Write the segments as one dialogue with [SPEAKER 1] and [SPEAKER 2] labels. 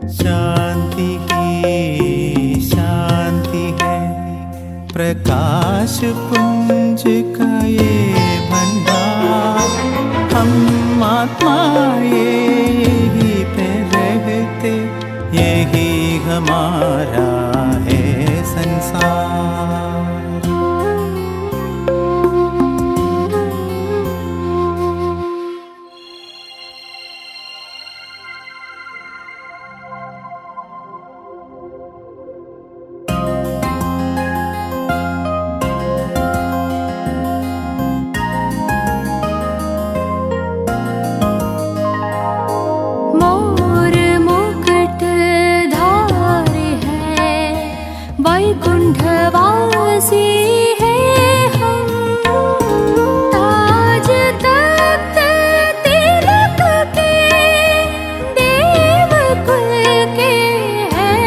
[SPEAKER 1] शांति ही शांति है, प्रकाश पुंज का ये भंडार। हम आत्मा यही पे रहते, यही हमारा है संसार।
[SPEAKER 2] वैकुंठवासी है हम, ताज तख्त तिलक के देवकुल के हैं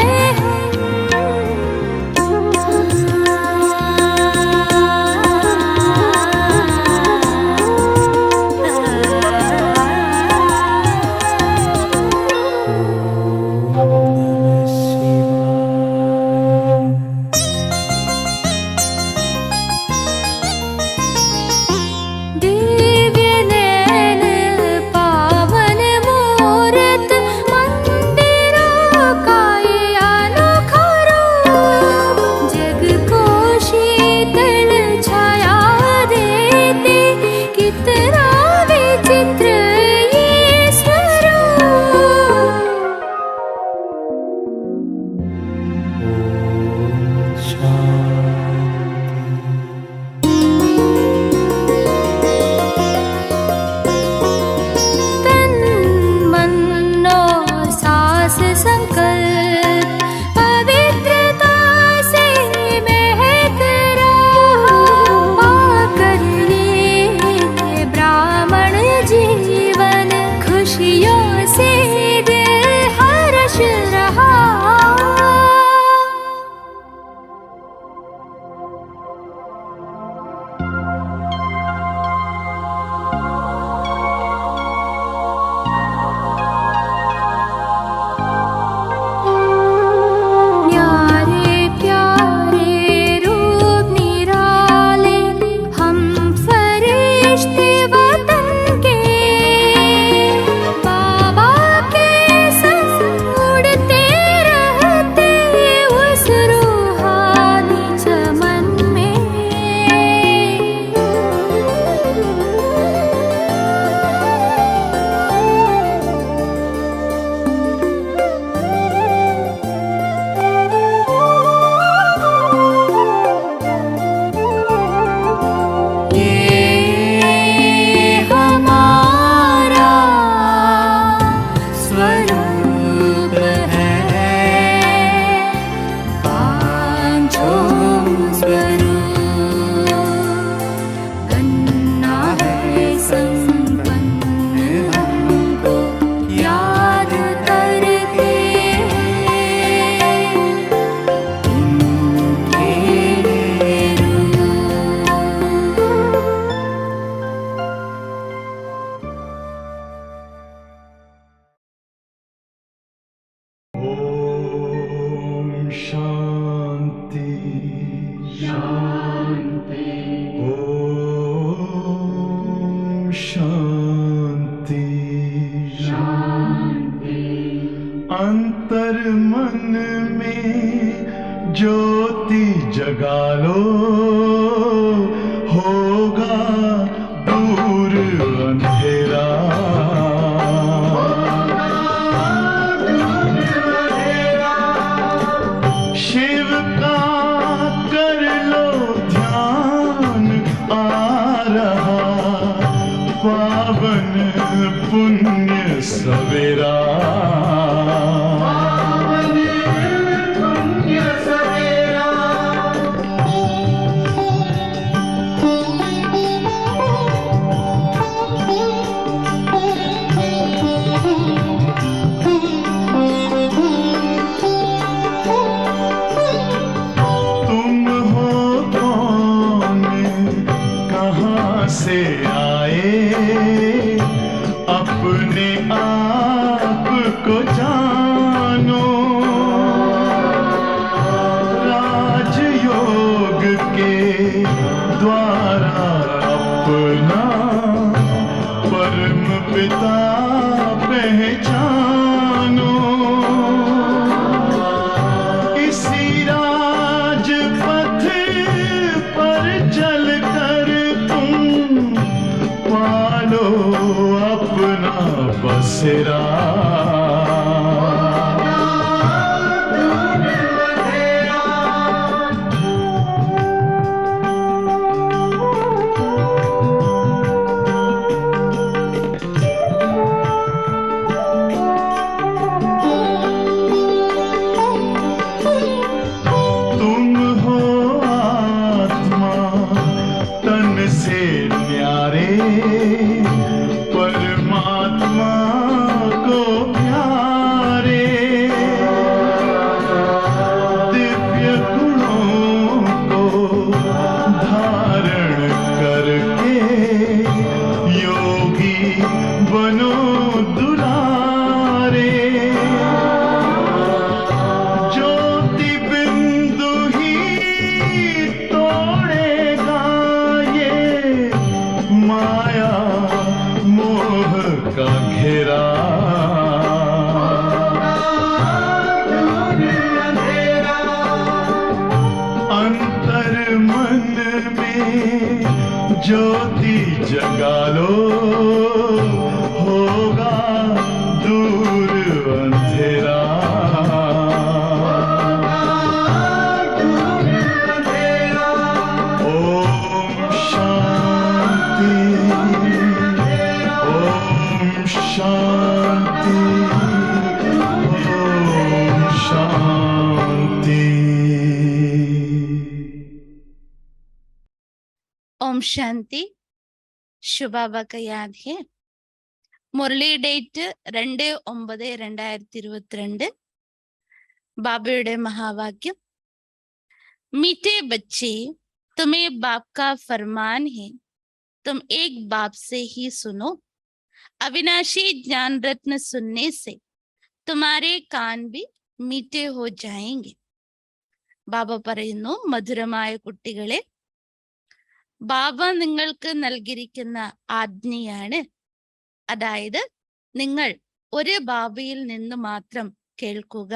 [SPEAKER 3] अंतर मन में ज्योति जगा लो, होगा दूर अंधेरा। शिव का कर लो ध्यान, आ रहा पावन पुण्य सवेरा। से आए अपने आप को जानो, अपना परम पिता पहचानो। इसी राजपथ पर चलकर तुम पालो अपना बसेरा। तुम हो आत्मा तन से न्यारे, परमात्मा को प्यारे। दिव्य गुणों को धारण करके योगी बनो दुलारे। ज्योति बिंदु ही तोड़ेगा ये माया मोह का घेरा। अंतर मन में ज्योति जगा लो, होगा दूर अंधेरा। ओम शांति, ओम शांति, ओम शांति।
[SPEAKER 4] ओम शांति। ശുഭാബ याद है മുരളി ഡേറ്റ് 2/9/2022. ബാബയുടെ മഹാവാക്യം, मीठे बच्चे तुम्हें बाप का फरमान है, तुम एक बाप से ही सुनो। अविनाशी ज्ञान रत्न सुनने से तुम्हारे कान भी मीठे हो जाएंगे. ബാബ പറയുന്നു, മധുരമായ കുട്ടികളെ, ബാബ നിങ്ങൾക്ക് നൽകിയിരിക്കുന്ന ആജ്ഞയാണ്. അതായത് നിങ്ങൾ ഒരു ബാബയിൽ നിന്ന് മാത്രം കേൾക്കുക.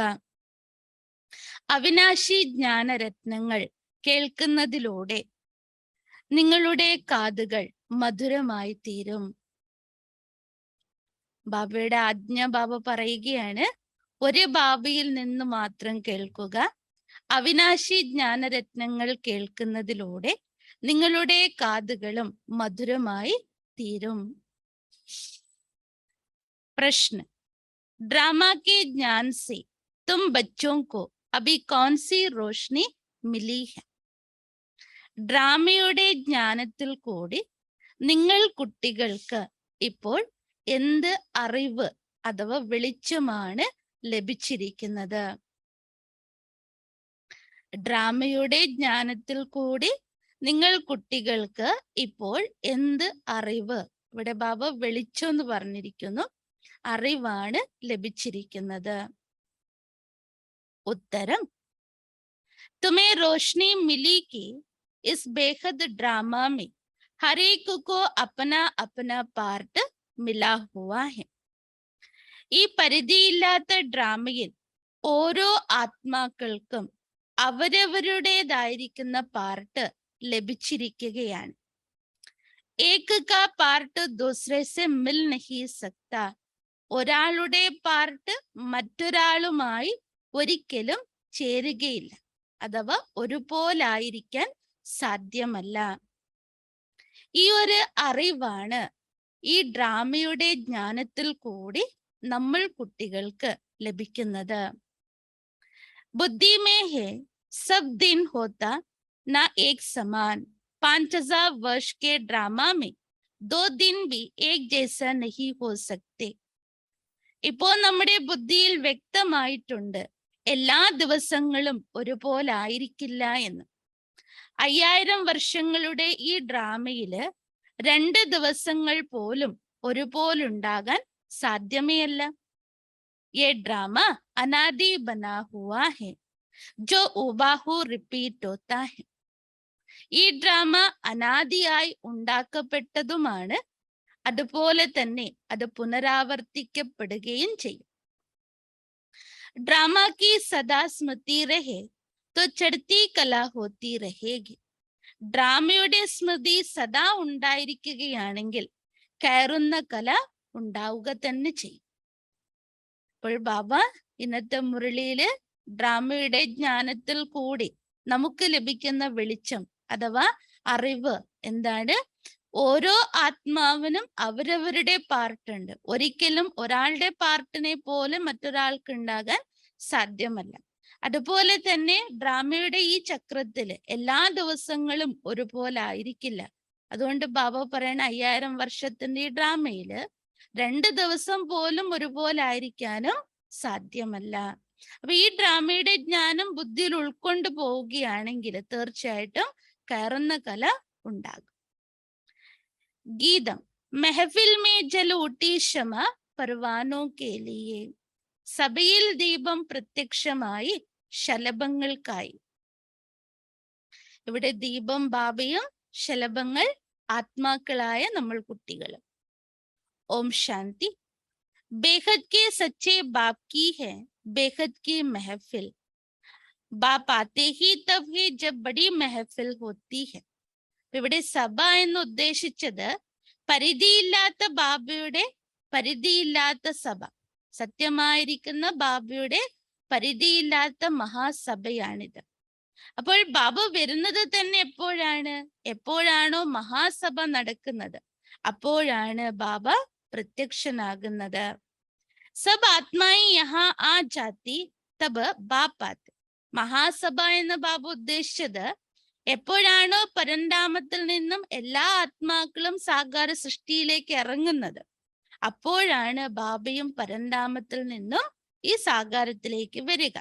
[SPEAKER 4] അവിനാശി ജ്ഞാനരത്നങ്ങൾ കേൾക്കുന്നതിലൂടെ നിങ്ങളുടെ കാതുകൾ മധുരമായി തീരും. ബാബയുടെ ആജ്ഞ ബാബ പറയുകയാണ്, ഒരു ബാബയിൽ നിന്ന് മാത്രം കേൾക്കുക. അവിനാശി ജ്ഞാനരത്നങ്ങൾ കേൾക്കുന്നതിലൂടെ നിങ്ങളുടെ കാതുകളും മധുരമായി തീരും. प्रश्न, ड्रामा के ज्ञान से तुम बच्चों को अभी कौन सी रोशनी मिली है? ഡ്രാമയുടെ ജ്ഞാനത്തിൽ കൂടി നിങ്ങൾ കുട്ടികൾക്ക് ഇപ്പോൾ എന്ത് അറിവ് അഥവാ വെളിച്ചമാണ് ലഭിച്ചിരിക്കുന്നത്? ഡ്രാമയുടെ ജ്ഞാനത്തിൽ കൂടി നിങ്ങൾ കുട്ടികൾക്ക് ഇപ്പോൾ എന്ത് അറിവ്, ഇവിടെ ബാബ വെളിച്ചം എന്ന് പറഞ്ഞിരിക്കുന്നു, അറിവാണ് ലഭിച്ചിരിക്കുന്നത്? ഉത്തരം, तुम्हें रोशनी मिली कि इस बेहद ड्रामा में हर एक को अपना अपना पार्ट मिला हुआ है. ഈ പരിധിയില്ലാത്ത ഡ്രാമയിൽ ഓരോ ആത്മാക്കൾക്കും അവരവരുടേതായിരിക്കുന്ന പാർട്ട് ലഭിച്ചിരിക്കുകയാണ്. ഏക് കാ പാർട്ട് ദൂസരെ സെ മിൽ നഹീ സക്താ. ഒരാളുടെ പാർട്ട് മറ്റൊരാളുമായി ഒരിക്കലും ചേരുകയില്ല, അഥവാ ഒരുപോലായിരിക്കാൻ സാധ്യമല്ല. ഈ ഒരു അറിവാണ് ഈ ഡ്രാമയുടെ ജ്ഞാനത്തിൽ കൂടി നമ്മൾ കുട്ടികൾക്ക് ലഭിക്കുന്നത്. ബുദ്ധി മേ ഹേ സബ് ദിൻ ഹോത്താ ना एक समान. 5000 वर्ष के ड्रामा में 2 दिन भी एक जैसा नहीं हो सकते. ഇപ്പോൾ നമ്മുടെ ബുദ്ധിയിൽ വ്യക്തമായിട്ടുണ്ട് എല്ലാ ദിവസങ്ങളും ഒരുപോലെ ആയിരിക്കില്ല എന്ന്. 5000 വർഷങ്ങളുടെ ഈ ഡ്രാമയില് 2 ദിവസങ്ങൾ പോലും ഒരുപോലുണ്ടാകാൻ സാധ്യമേ അല്ല. ये ड्रामा अनादि बना हुआ है जो उबाहु रिपीट होता है. ഈ ഡ്രാമ അനാദിയായി ഉണ്ടാക്കപ്പെട്ടതുമാണ്. അതുപോലെ തന്നെ അത് പുനരാവർത്തിക്കപ്പെടുകയും ചെയ്യും. ഡ്രാമ की सदा स्मृति रहे तो चढ़ती कला होती रहेगी. ഡ്രാമയുടെ സ്മൃതി സദാ ഉണ്ടായിരിക്കുകയാണെങ്കിൽ കയറുന്ന കല ഉണ്ടാവുക തന്നെ ചെയ്യും. അപ്പോൾ ബാബ ഇന്നത്തെ മുരളിയില് ഡ്രാമയുടെ ജ്ഞാനത്തിൽ കൂടി നമുക്ക് ലഭിക്കുന്ന വെളിച്ചം അഥവാ അറിവ് എന്താണ്? ഓരോ ആത്മാവിനും അവരവരുടെ പാർട്ടുണ്ട്. ഒരിക്കലും ഒരാളുടെ പാർട്ടിനെ പോലെ മറ്റൊരാൾക്ക് ഉണ്ടാകാൻ സാധ്യമല്ല. അതുപോലെ തന്നെ ഡ്രാമയുടെ ഈ ചക്രത്തില് എല്ലാ ദിവസങ്ങളും ഒരുപോലെ ആയിരിക്കില്ല. അതുകൊണ്ട് ബാബ പറയണ 5000 വർഷത്തിന്റെ ഈ ഡ്രാമയില് 2 ദിവസം പോലും ഒരുപോലെ ആയിരിക്കാനും സാധ്യമല്ല. അപ്പൊ ഈ ഡ്രാമയുടെ ജ്ഞാനം ബുദ്ധിയിൽ ഉൾക്കൊണ്ടു പോവുകയാണെങ്കിൽ തീർച്ചയായിട്ടും കയറുന്ന കല ഉണ്ടാകും. ഗീതം. മെഹഫിൽ മേ ജൽ ഊട്ടി ക്ഷമ പർവാനോ കെ ലിയേ. സഭയിൽ ദീപം പ്രത്യക്ഷമായി ശലഭങ്ങൾക്കായി. ഇവിടെ ദീപം ബാബയും ശലഭങ്ങൾ ആത്മാക്കളായ നമ്മൾ കുട്ടികളും. ഓം ശാന്തി. बेहद के सच्चे बाप की है बेहद की महफिल. बाप आते ही तब है जब बड़ी महफिल होती है. ഇവിടെ സഭ എന്ന് ഉദ്ദേശിച്ചത് പരിധിയില്ലാത്ത ബാബയുടെ പരിധിയില്ലാത്ത സഭ, സത്യമായിരിക്കുന്ന ബാബയുടെ പരിധിയില്ലാത്ത മഹാസഭയാണിത്. അപ്പോൾ ബാബ വരുന്നത് തന്നെ എപ്പോഴാണോ മഹാസഭ നടക്കുന്നത് അപ്പോഴാണ് ബാബ പ്രത്യക്ഷനാകുന്നത്. സബ് ആത്മായി യഹാ ആ ജാതി തബ് ബാപ്പ് ആത്തെ. മഹാസഭ എന്ന് ബാബ ഉദ്ദേശിച്ചത് എപ്പോഴാണോ പരന്താമത്തിൽ നിന്നും എല്ലാ ആത്മാക്കളും സാകാര സൃഷ്ടിയിലേക്ക് ഇറങ്ങുന്നത് അപ്പോഴാണ് ബാബയും പരന്താമത്തിൽ നിന്നും ഈ സാകാരത്തിലേക്ക് വരിക.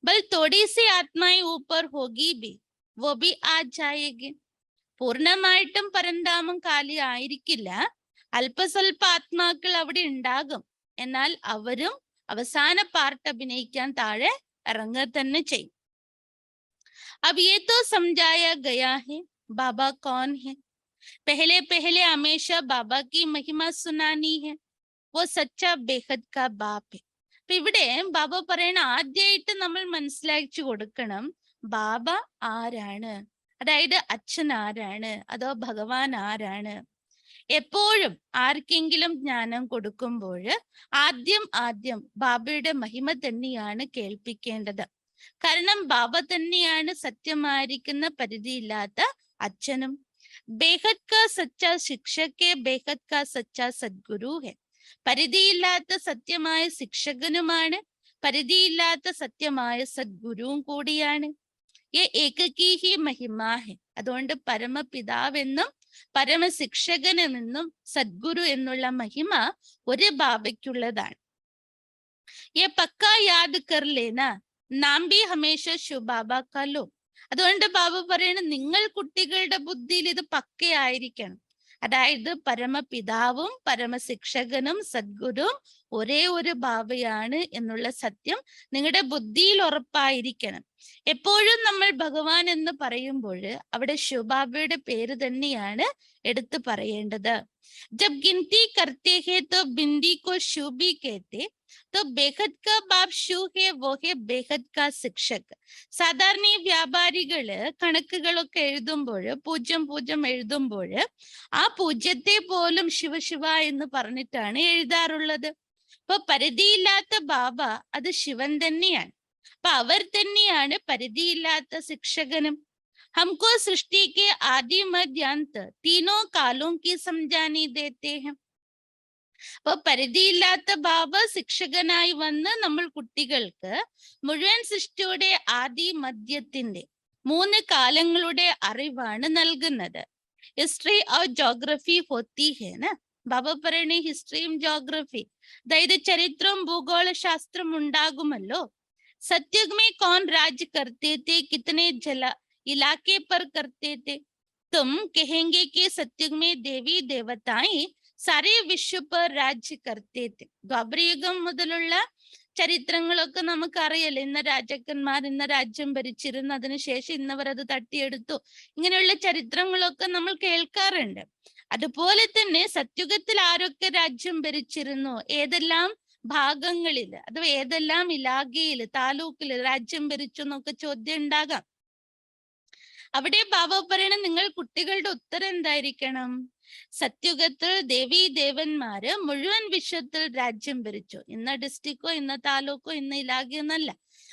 [SPEAKER 4] ബൽ തോടി സി ആത്മായി ഊപ്പർ ഹോഗി ബി വോ ബി ആ ജായേഗി. പൂർണ്ണമായിട്ടും പരന്താമം കാലി ആയിരിക്കില്ല. അല്പസ്വല്പ ആത്മാക്കൾ അവിടെ ഉണ്ടാകും. എന്നാൽ അവരും അവസാന പാർട്ട് അഭിനയിക്കാൻ താഴെ ഇറങ്ങുക തന്നെ ചെയ്യും. अब ये तो समझाया गया है बाबा कौन है. पहले पहले हमेशा बाबा की महिमा सुनानी है. वो सच्चा बेहद का बाप है. അപ്പൊ ഇവിടെ ബാബ പറയണ ആദ്യമായിട്ട് നമ്മൾ മനസ്സിലാക്കി കൊടുക്കണം ബാബ ആരാണ്, അതായത് അച്ഛൻ ആരാണ് അതോ ഭഗവാൻ ആരാണ്. എപ്പോഴും ആർക്കെങ്കിലും ജ്ഞാനം കൊടുക്കുമ്പോൾ ആദ്യം ബാബയുടെ മഹിമ തന്നെയാണ് കേൾപ്പിക്കേണ്ടത്. കാരണം ബാബ തന്നെയാണ് സത്യമായിരിക്കുന്ന പരിധിയില്ലാത്ത അച്ഛനും. ബേഹദ് കാ സച്ച ശിക്ഷകെ ബേഹദ് കാ സച്ച സദ്ഗുരു ഹെ. പരിധിയില്ലാത്ത സത്യമായ ശിക്ഷകനുമാണ്, പരിധിയില്ലാത്ത സത്യമായ സദ്ഗുരുവും കൂടിയാണ്. ഏകകീ ഹി മഹിമാ ഹെ. അതുകൊണ്ട് പരമപിതാവെന്നും പരമശിക്ഷകനെന്നും സദ്ഗുരു എന്നുള്ള മഹിമ ഒരു ബാബയ്ക്കുള്ളതാണ്. യെ പക്കാ യാദ് കർ ലേന നാം ബി ഹമേശ ശുബാബ കലോ. അതുകൊണ്ട് ബാബ പറയണ നിങ്ങൾ കുട്ടികളുടെ ബുദ്ധിയിൽ ഇത് പക്കയായിരിക്കണം. അതായത് പരമപിതാവും പരമശിക്ഷകനും സദ്ഗുരുവും ഒരേ ഒരു ബാബയാണ് എന്നുള്ള സത്യം നിങ്ങളുടെ ബുദ്ധിയിൽ ഉറപ്പായിരിക്കണം. എപ്പോഴും നമ്മൾ ഭഗവാൻ എന്ന് പറയുമ്പോൾ അവിടെ ശിവബാബയുടെ പേര് തന്നെയാണ് എടുത്തു പറയേണ്ടത്. ജബ് ഗിൻതി കർത്തേ ഹേ തോ ബിന്ദി കോ ശിവ് ബി കേത്തെ तो बेहद का बाप शू है वो है बेहद का शिक्षक. സാധാരണ ഈ വ്യാപാരികള് കണക്കുകളൊക്കെ എഴുതുമ്പോൾ പൂജ്യം എഴുതുമ്പോൾ ആ പൂജ്യത്തെ പോലും ശിവ എന്ന് പറഞ്ഞിട്ടാണ് എഴുതാറുള്ളത്. അപ്പൊ പരിധിയില്ലാത്ത ബാബ അത് ശിവൻ തന്നെയാണ്. അപ്പൊ അവർ തന്നെയാണ് പരിധിയില്ലാത്ത ശിക്ഷകനും. हमको सृष्टि के आदि मध्य अंत तीनों कालों की समझानी देते हैं. അപ്പൊ പരിധിയില്ലാത്ത ബാബ ശിക്ഷകനായി വന്ന് നമ്മൾ കുട്ടികൾക്ക് മുഴുവൻ സൃഷ്ടിയുടെ ആദി മധ്യത്തിന്റെ 3 കാലങ്ങളുടെ അറിവാണ് നൽകുന്നത്. ഹിസ്റ്ററി ഓർ ജോഗ്രഫി ഹോത്തി ഹേ ന. ബാബ പറയണ ഹിസ്റ്ററിയും ജോഗ്രഫി, അതായത് ചരിത്രവും ഭൂഗോള ശാസ്ത്രം ഉണ്ടാകുമല്ലോ. സത്യുഗ് മേ കോൺ രാജ് കർത്തേ थे कितने इलाके पर करते थे. तुम कहेंगे कि सत्युग में देवी देवताएं सारे विश्व पर राज्य करते थे. ദ്വാപരയുഗം മുതലുള്ള ചരിത്രങ്ങളൊക്കെ നമുക്കറിയല്ലോ. ഇന്ന രാജാക്കന്മാർ ഇന്ന രാജ്യം ഭരിച്ചിരുന്നു, അതിനുശേഷം ഇന്നവർ അത് തട്ടിയെടുത്തു, ഇങ്ങനെയുള്ള ചരിത്രങ്ങളൊക്കെ നമ്മൾ കേൾക്കാറുണ്ട്. അതുപോലെ തന്നെ സത്യുഗത്തിൽ ആരൊക്കെ രാജ്യം ഭരിച്ചിരുന്നു, ഏതെല്ലാം ഭാഗങ്ങളിൽ അഥവാ ഏതെല്ലാം ഇലാഖയിൽ താലൂക്കിൽ രാജ്യം ഭരിച്ചു എന്നൊക്കെ ചോദ്യം ഉണ്ടാകാം. അവിടെ ബാബ പറയണ നിങ്ങൾ കുട്ടികളുടെ ഉത്തരം എന്തായിരിക്കണം? സത്യുഗത്തിൽ ദേവീ ദേവന്മാര് മുഴുവൻ വിശ്വത്തിൽ രാജ്യം ഭരിച്ചു. ഇന്ന ഡിസ്ട്രിക്റ്റോ ഇന്ന താലൂക്കോ ഇന്ന ഇലാഖയോ എന്നല്ല.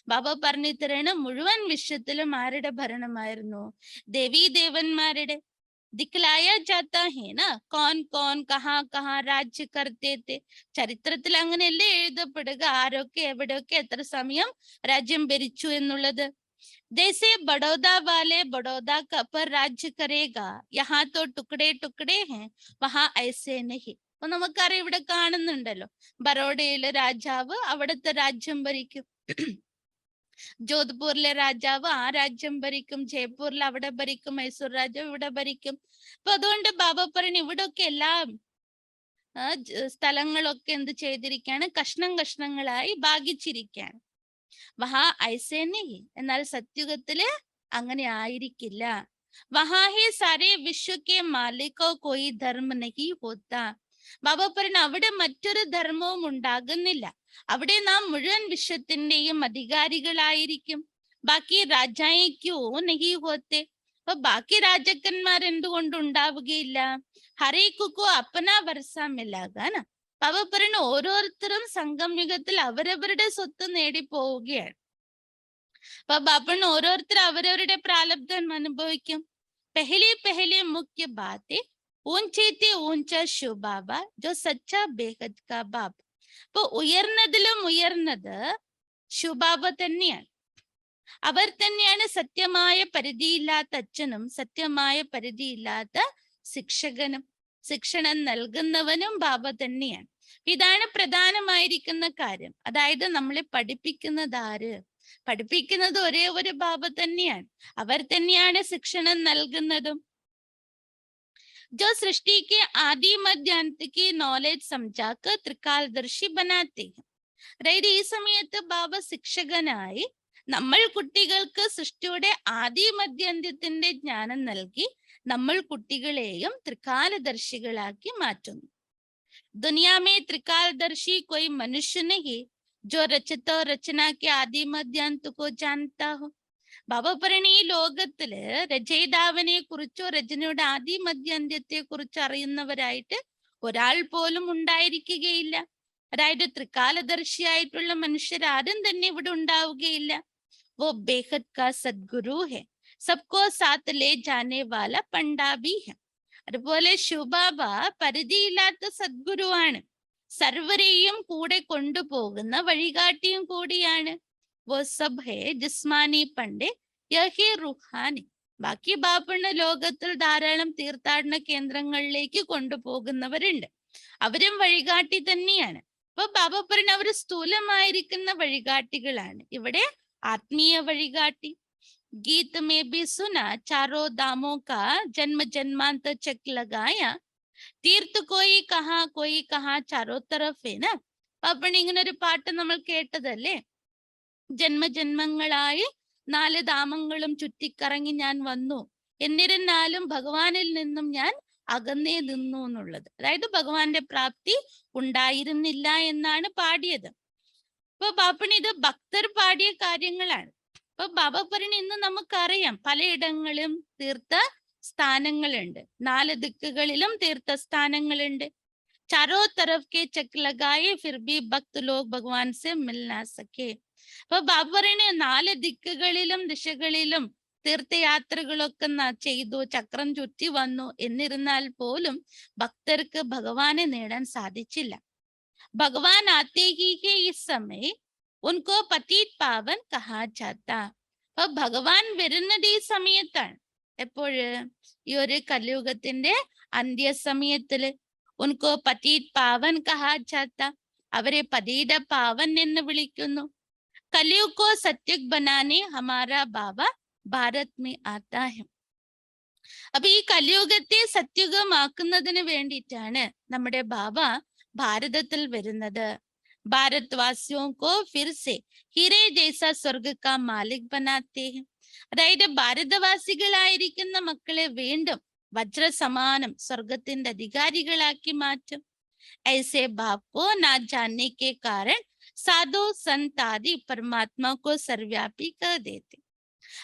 [SPEAKER 4] ബാബ പറഞ്ഞു തരണ മുഴുവൻ വിശ്വത്തിലും ആരുടെ ഭരണമായിരുന്നു? ദേവീ ദേവന്മാരുടെ. ദിഖ്ലായ ജാത്താ ഹേ ന കോൻ കോൻ കഹാ കഹാ രാജ്യ കർത്തേ തെ. ചരിത്രത്തിൽ അങ്ങനെയല്ലേ എഴുതപ്പെടുക, ആരൊക്കെ എവിടെയൊക്കെ എത്ര സമയം രാജ്യം ഭരിച്ചു എന്നുള്ളത്. जैसे बड़ौदा वाले बड़ौदा का पर राज्य करेगा, यहाँ तो टुकड़े टुकड़े हैं, वहां ऐसे नहीं. അപ്പൊ നമുക്കറിയാം, ഇവിടെ കാണുന്നുണ്ടല്ലോ, ബറോഡയിലെ രാജാവ് അവിടുത്തെ രാജ്യം ഭരിക്കും, ജോധ്പൂരിലെ രാജാവ് ആ രാജ്യം ഭരിക്കും, ജയ്പൂരിൽ അവിടെ ഭരിക്കും, മൈസൂർ രാജാവ് ഇവിടെ ഭരിക്കും. അപ്പൊ അതുകൊണ്ട് ബാബ പറഞ്ഞു ഇവിടൊക്കെ എല്ലാം സ്ഥലങ്ങളൊക്കെ എന്ത് ചെയ്തിരിക്കാണ്? കഷ്ണം കഷ്ണങ്ങളായി ഭാഗിച്ചിരിക്കാണ്. വഹാ ഐസേ നഹി. എന്നാൽ സത്യുഗത്തില് അങ്ങനെ ആയിരിക്കില്ല. വഹാ ഹേ സാരേ വിശ്വക്കെ മാലിക്കോ കോയി ധർമ്മ നഹി ഹോത്താ. ബാബ പറഞ്ഞു അവിടെ മറ്റൊരു ധർമ്മവും ഉണ്ടാകുന്നില്ല. അവിടെ നാം മുഴുവൻ വിശ്വത്തിന്റെയും അധികാരികളായിരിക്കും. ബാക്കി രാജായിക്കോ നഹി ഹോത്തെ. അപ്പൊ ബാക്കി രാജാക്കന്മാർ എന്തുകൊണ്ട് ഉണ്ടാവുകയില്ല? ഹരേക്കോ അപ്പന വർഷ മിലാകാന. ബാബ പറയുന്ന ഓരോരുത്തരും സംഗം യുഗത്തിൽ അവരവരുടെ സ്വത്ത് നേടി പോവുകയാണ്. അപ്പൊ ബാബണ്ണ ഓരോരുത്തർ അവരവരുടെ പ്രാലബ്ധം അനുഭവിക്കും. പെഹലി പെഹലി മുഖ്യ ബാത്തെ ഊഞ്ചേത്തെ ഊഞ്ച ശിവബാബ ജോ സച്ച ബേഹദ് കാ ബാബ. അപ്പൊ ഉയർന്നതിലും ഉയർന്നത് ശിവബാബ തന്നെയാണ്. അവർ തന്നെയാണ് സത്യമായ പരിധിയില്ലാത്ത അച്ഛനും സത്യമായ പരിധിയില്ലാത്ത ശിക്ഷകനും. ശിക്ഷണം നൽകുന്നവനും ബാബ തന്നെയാണ്. ഇതാണ് പ്രധാനമായിരിക്കുന്ന കാര്യം. അതായത് നമ്മളെ പഠിപ്പിക്കുന്നത് ആര്? പഠിപ്പിക്കുന്നത് ഒരേ ഒരു ബാബ തന്നെയാണ്. അവർ തന്നെയാണ് ശിക്ഷണം നൽകുന്നതും. जो सृष्टि के आदि मध्य अंत की नॉलेज समझाकर त्रिकालदर्शी बनाते हैं. അതായത് ഈ സമയത്ത് ബാബ ശിക്ഷകനായി നമ്മൾ കുട്ടികൾക്ക് സൃഷ്ടിയുടെ ആദി മധ്യാന്ത്യത്തിന്റെ ജ്ഞാനം നൽകി നമ്മൾ കുട്ടികളെയും ത്രികാലദർശികളാക്കി മാറ്റുന്നു. ദുനിയാമേ ത്രികാലദർശി कोई मनुष्य नहीं जो रचता और रचना के आदि मध्यांत को जानता हो. ബാബ പറയണ ഈ ലോകത്തില് രചയിതാവിനെ കുറിച്ചോ രചനയുടെ ആദി മധ്യാന്ത്യത്തെ കുറിച്ചോ അറിയുന്നവരായിട്ട് ഒരാൾ പോലും ഉണ്ടായിരിക്കുകയില്ല. അതായത് ത്രികാലദർശിയായിട്ടുള്ള മനുഷ്യരാരും തന്നെ ഇവിടെ ഉണ്ടാവുകയില്ല. वो बेहद का सद्गुरु है, सबको साथ ले जाने वाला पंडा भी है. അതുപോലെ ശിവബാബ പരിധിയില്ലാത്ത സദ്ഗുരുവാണ്, സർവരെയും കൂടെ കൊണ്ടുപോകുന്ന വഴികാട്ടിയും കൂടിയാണ്. वो सब है जिस्मानी पंडे यही रूहानी. ബാക്കി ബാബണ്ണ ലോകത്തിൽ ധാരാളം തീർത്ഥാടന കേന്ദ്രങ്ങളിലേക്ക് കൊണ്ടുപോകുന്നവരുണ്ട്, അവരും വഴികാട്ടി തന്നെയാണ്. അപ്പൊ ബാബ പറഞ്ഞ അവര് സ്ഥൂലമായിരിക്കുന്ന വഴികാട്ടികളാണ്, ഇവിടെ ആത്മീയ വഴികാട്ടി. गीत में भी सुना चारों धामों का जन्म जन्मांतर चक लगाया, तीर्थ कोई कहा चारों तरफ है ना. അപ്പൊ ഇങ്ങനെ ഒരു പാട്ട് നമ്മൾ കേട്ടതല്ലേ? ജന്മജന്മങ്ങളായി 4 ധാമങ്ങളും ചുറ്റിക്കറങ്ങി ഞാൻ വന്നു, എന്നിരുന്നാലും ഭഗവാനിൽ നിന്നും ഞാൻ അകന്നേ നിന്നു എന്നുള്ളത്. അതായത് ഭഗവാന്റെ പ്രാപ്തി ഉണ്ടായിരുന്നില്ല എന്നാണ് പാടിയത്. അപ്പൊ ബാപ്പണി ഇത് ഭക്തർ പാടിയ കാര്യങ്ങളാണ്. അപ്പൊ ബാബ പറഞ്ഞ ഇന്ന് നമുക്കറിയാം പലയിടങ്ങളിലും തീർത്ഥ സ്ഥാനങ്ങളുണ്ട്, 4 ദിക്കുകളിലും തീർത്ഥ സ്ഥാനങ്ങളുണ്ട്. चारों तरफ के चक लगाए फिर भी भक्त लोग भगवान से मिल ना सके. അപ്പൊ ബാബ പറയണ 4 ദിക്കുകളിലും ദിശകളിലും തീർത്ഥയാത്രകളൊക്കെ ചെയ്തു, ചക്രം ചുറ്റി വന്നു, എന്നിരുന്നാൽ പോലും ഭക്തർക്ക് ഭഗവാനെ നേടാൻ സാധിച്ചില്ല. ഭഗവാൻ ആത്തെ ഹി കെ ഇസ് സമയ ഉൻകോ പതീത് പാവൻ കഹാ ജാതാ. അപ്പൊ ഭഗവാൻ വരുന്നത് ഈ സമയത്താണ്. എപ്പോഴ്? ഈ ഒരു കലിയുഗത്തിന്റെ അന്ത്യസമയത്തില്. ഉൻകോ പതീത് പാവൻ കഹാ ജാതാ, അവരെ പതീത പാവൻ എന്ന് വിളിക്കുന്നു. കലിയുഗ് കോ സത്യക് ബനാനെ ഹമാരാ ബാബ ഭാരത് മേ ആതാ ഹെ. അപ്പൊ ഈ കലിയുഗത്തെ സത്യകമാക്കുന്നതിന് വേണ്ടിയിട്ടാണ് നമ്മുടെ ബാബ ഭാരതത്തിൽ വരുന്നത്. ഭാരത്വാസിയോ കോ ഫിർ സെ ഹിരേ ജൈസ സ്വർഗ കാ മാലിക് ബനാത്തെ ഹെ. അതായത് ഭാരതവാസികളായിരിക്കുന്ന മക്കളെ വീണ്ടും വജ്രസമാനം സ്വർഗത്തിന്റെ അധികാരികളാക്കി മാറ്റും. ऐसे भाव को ना जानने के कारण साधु संत आदि परमात्मा को सर्वव्यापी कर देते.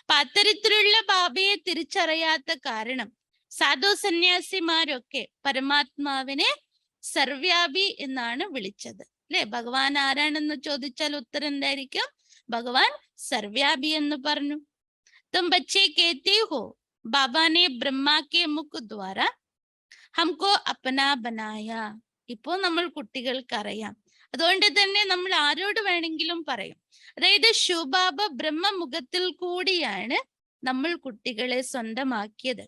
[SPEAKER 4] അപ്പൊ അത്തരത്തിലുള്ള ബാബയെ തിരിച്ചറിയാത്ത കാരണം സാധു സന്യാസിമാരൊക്കെ പരമാത്മാവിനെ സർവ്യാപി എന്നാണ് വിളിച്ചത്. അല്ലെ, ഭഗവാൻ ആരാണെന്ന് ചോദിച്ചാൽ ഉത്തരം എന്തായിരിക്കും? ഭഗവാൻ സർവ്യാപി എന്ന് പറഞ്ഞു. തും ബച്ചേ കേത്തെ ഹോ ബാബാ ने ब्रह्मा के मुख द्वारा हमको अपना बनाया. ഇപ്പോ നമ്മൾ കുട്ടികൾക്കറിയാം, അതുകൊണ്ട് തന്നെ നമ്മൾ ആരോട് വേണമെങ്കിലും പറയും. അതായത് ശിവബാബ ബ്രഹ്മമുഖത്തിൽ കൂടിയാണ് നമ്മൾ കുട്ടികളെ സ്വന്തമാക്കിയത്.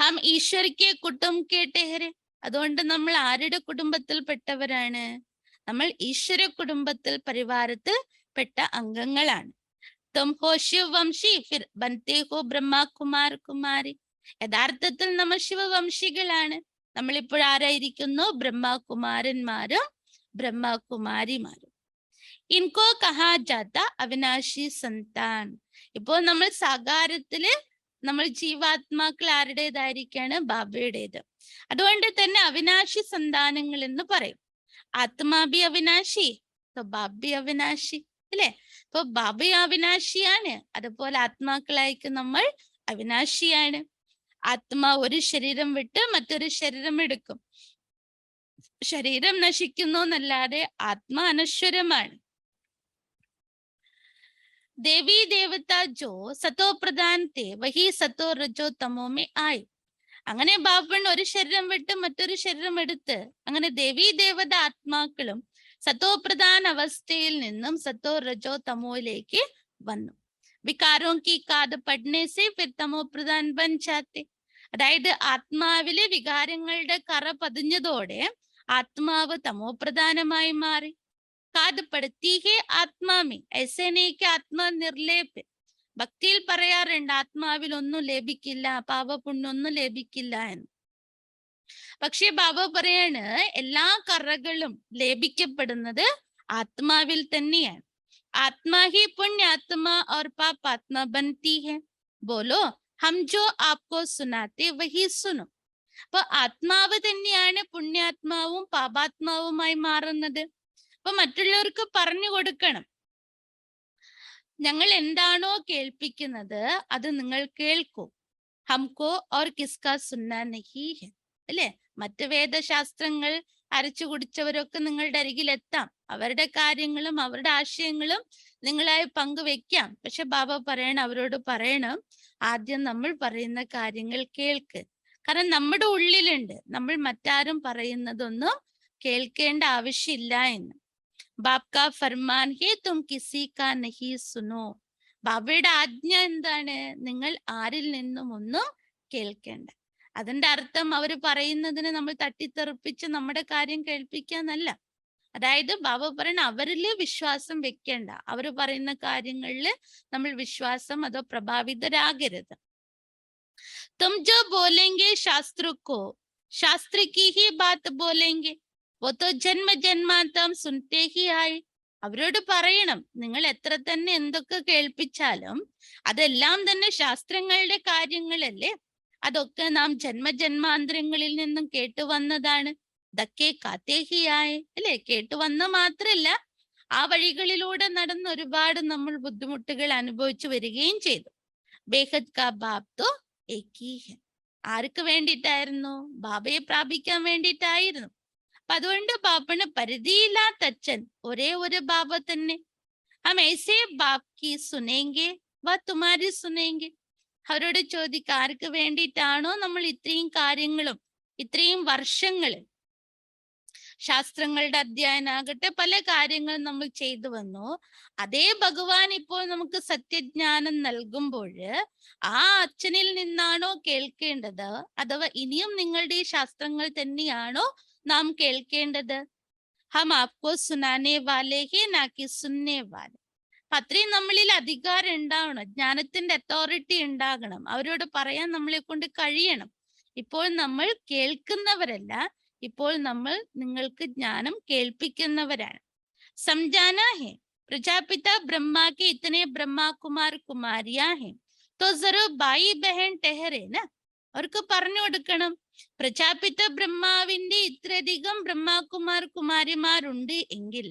[SPEAKER 4] ഹം ഈശ്വരിക്ക് കുട്ടും കേട്ടേഹരെ. അതുകൊണ്ട് നമ്മൾ ആരുടെ കുടുംബത്തിൽപ്പെട്ടവരാണ്? നമ്മൾ ഈശ്വര കുടുംബത്തിൽ പരിവാരത്തിൽ പെട്ട അംഗങ്ങളാണ്. തും ഹോ ശിവവംശി ഫിർ ബൻതേ ഹോ ബ്രഹ്മ കുമാർ കുമാരി. യഥാർത്ഥത്തിൽ നമ്മൾ ശിവവംശികളാണ്. നമ്മളിപ്പോൾ ആരായിരിക്കുന്നു? ബ്രഹ്മകുമാരന്മാരും ബ്രഹ്മകുമാരിമാരും. ഇൻകോ കഹാ ജാത അവിനാശി സന്താൻ. ഇപ്പോൾ നമ്മൾ സാകാരത്തില് നമ്മൾ ജീവാത്മാക്കൾ ആരുടേതായിരിക്കാണ്? ബാബയുടേത്. അതുകൊണ്ട് തന്നെ അവിനാശി സന്താനങ്ങൾ എന്ന് പറയും. ആത്മാബി അവിനാശി, ബാബി അവിനാശി, അല്ലെ? ഇപ്പൊ ബാബ അവിനാശിയാണ്, അതുപോലെ ആത്മാക്കളായിരിക്കും നമ്മൾ അവിനാശിയാണ്. ആത്മാ ഒരു ശരീരം വിട്ട് മറ്റൊരു ശരീരം എടുക്കും. ശരീരം നശിക്കുന്നു എന്നല്ലാതെ ആത്മാ അനശ്വരമാണ്. ദേവി ദേവത ജോ സത്തോ പ്രധാൻ തേ വഹി സത്തോ രജോ തമോ മേ ആയി. അങ്ങനെ ബാബൻ ഒരു ശരീരം വിട്ട് മറ്റൊരു ശരീരം എടുത്ത് അങ്ങനെ ദേവി ദേവത ആത്മാക്കളും സത്തോ പ്രധാൻ അവസ്ഥയിൽ നിന്നും സത്തോ രജോ തമോയിലേക്ക് വന്നു. വികാരോ കി കാത് പഠനെ സെ ഫിർ തമോ പ്രധാൻ ബൻ ജാത്തെ. അതായത് ആത്മാവിലെ വികാരങ്ങളുടെ കറ പതിഞ്ഞതോടെ ആത്മാവ് തമോ പ്രധാനമായി മാറി. കാത് പഠത്തി ഹേ ആത്മാമി ഐസേനേക്ക് ആത്മാ നിർലേപ്. ഭക്തിയിൽ പറയാറുണ്ട് ആത്മാവിൽ ഒന്നും ലഭിക്കില്ല, പാപപുണ്യൊന്നും ലഭിക്കില്ല എന്ന്. പക്ഷെ ബാബ പറയാണ് എല്ലാ കറകളും ലഭിക്കപ്പെടുന്നത് ആത്മാവിൽ തന്നെയാണ്. ആത്മാ ഹി പുണ്യാത്മാ और പാപാത്മാ ബൻതി ഹെ. ബോലോ ഹം ജോ ആപ്കോ സുനാത്തെ വഹി സുനോ. അപ്പൊ ആത്മാവ് തന്നെയാണ് പുണ്യാത്മാവും പാപാത്മാവുമായി മാറുന്നത്. അപ്പൊ മറ്റുള്ളവർക്ക് പറഞ്ഞു കൊടുക്കണം, ഞങ്ങൾ എന്താണോ കേൾപ്പിക്കുന്നത് അത് നിങ്ങൾ കേൾക്കൂ. ഹംകോ ഓർ കിസ്കാ സുന്നാ നഹീ ഹെ. അല്ലെ, മറ്റ് വേദശാസ്ത്രങ്ങൾ അരച്ചു കുടിച്ചവരൊക്കെ നിങ്ങളുടെ അരികിൽ എത്താം, അവരുടെ കാര്യങ്ങളും അവരുടെ ആശയങ്ങളും നിങ്ങളായി പങ്കുവെക്കാം. പക്ഷെ ബാബ പറയണം, അവരോട് പറയണം, ആദ്യം നമ്മൾ പറയുന്ന കാര്യങ്ങൾ കേൾക്ക്. കാരണം നമ്മുടെ ഉള്ളിലുണ്ട് നമ്മൾ മറ്റാരും പറയുന്നതൊന്നും കേൾക്കേണ്ട ആവശ്യമില്ല എന്ന്. ബാബ്കാ ഫർമാൻ ഹേ തും കിസി കാ നഹി സുനോ. ബാബയുടെ ആജ്ഞ എന്താണ്? നിങ്ങൾ ആരിൽ നിന്നും ഒന്നും കേൾക്കേണ്ട. അതിന്റെ അർത്ഥം അവർ പറയുന്നതിന് നമ്മൾ തട്ടിത്തെറിപ്പിച്ച് നമ്മുടെ കാര്യം കേൾപ്പിക്കാന്നല്ല. അതായത് ബാബ പറയണ അവരില് വിശ്വാസം വെക്കേണ്ട, അവർ പറയുന്ന കാര്യങ്ങളിൽ നമ്മൾ വിശ്വാസം അതോ പ്രഭാവിതരാകരുത്. തും ജോ ബോലെങ്കെ ശാസ്ത്രക്കോ ശാസ്ത്ര കി ഹി ബാത് ബോലെങ്കെ വോ തോ ജന്മ ജന്മാന്തം സുൻതേ ഹി ആയി. അവരോട് പറയണം, നിങ്ങൾ എത്ര തന്നെ എന്തൊക്കെ കേൾപ്പിച്ചാലും അതെല്ലാം തന്നെ ശാസ്ത്രങ്ങളുടെ കാര്യങ്ങളല്ലേ, അതൊക്കെ നാം ജന്മജന്മാന്തരങ്ങളിൽ നിന്നും കേട്ടു വന്നതാണ്. ദക്കേ കാത്തേഹിയായി, അല്ലെ? കേട്ടു വന്ന മാത്രല്ല ആ വഴികളിലൂടെ നടന്ന് ഒരുപാട് നമ്മൾ ബുദ്ധിമുട്ടുകൾ അനുഭവിച്ചു വരികയും ചെയ്തു. ബേഹദ് കാ ബാബ് തോ ഏകീ ഹെ. ആർക്ക് വേണ്ടിയിട്ടായിരുന്നു? ബാബയെ പ്രാപിക്കാൻ വേണ്ടിയിട്ടായിരുന്നു. അപ്പൊ അതുകൊണ്ട് ബാബന് പരിധിയില്ലാത്ത അച്ഛൻ ഒരേ ഒരു ബാബ തന്നെ. ഹം ഐസേ ബാബ് കി സുനേങ്കെ വ തുമാരി സുനേങ്കെ. അവരോട് ചോദിക്കുക, ആർക്ക് വേണ്ടിയിട്ടാണോ നമ്മൾ ഇത്രയും കാര്യങ്ങളും ഇത്രയും വർഷങ്ങൾ ശാസ്ത്രങ്ങളുടെ അധ്യയനാകട്ടെ പല കാര്യങ്ങളും നമ്മൾ ചെയ്തു വന്നു, അതേ ഭഗവാൻ ഇപ്പോൾ നമുക്ക് സത്യജ്ഞാനം നൽകുമ്പോൾ ആ അച്ഛനിൽ നിന്നാണോ കേൾക്കേണ്ടത്, അഥവാ ഇനിയും നിങ്ങളുടെ ഈ ശാസ്ത്രങ്ങൾ തന്നെയാണോ നാം കേൾക്കേണ്ടത്? ഹം ആപ്കോ സുനാനെ വാലേ ഹേ നാക്കി സുന്നേ വാലേ. അത്രയും നമ്മളിൽ അധികാരം ഉണ്ടാവണം, ജ്ഞാനത്തിന്റെ അതോറിറ്റി ഉണ്ടാകണം, അവരോട് പറയാൻ നമ്മളെ കൊണ്ട് കഴിയണം. ഇപ്പോൾ നമ്മൾ കേൾക്കുന്നവരല്ല, ഇപ്പോൾ നമ്മൾ നിങ്ങൾക്ക് ജ്ഞാനം കേൾപ്പിക്കുന്നവരാണ്. समझाना है प्रजापिता ब्रह्मा के इतने ब्रह्मा कुमार कुमारियां हैं तो जरूर भाई बहन ठहरे ना. അവർക്ക് പറഞ്ഞു കൊടുക്കണം, പ്രജാപിത ബ്രഹ്മാവിന്റെ ഇത്രയധികം ബ്രഹ്മാകുമാർ കുമാരിമാരുണ്ട് എങ്കിൽ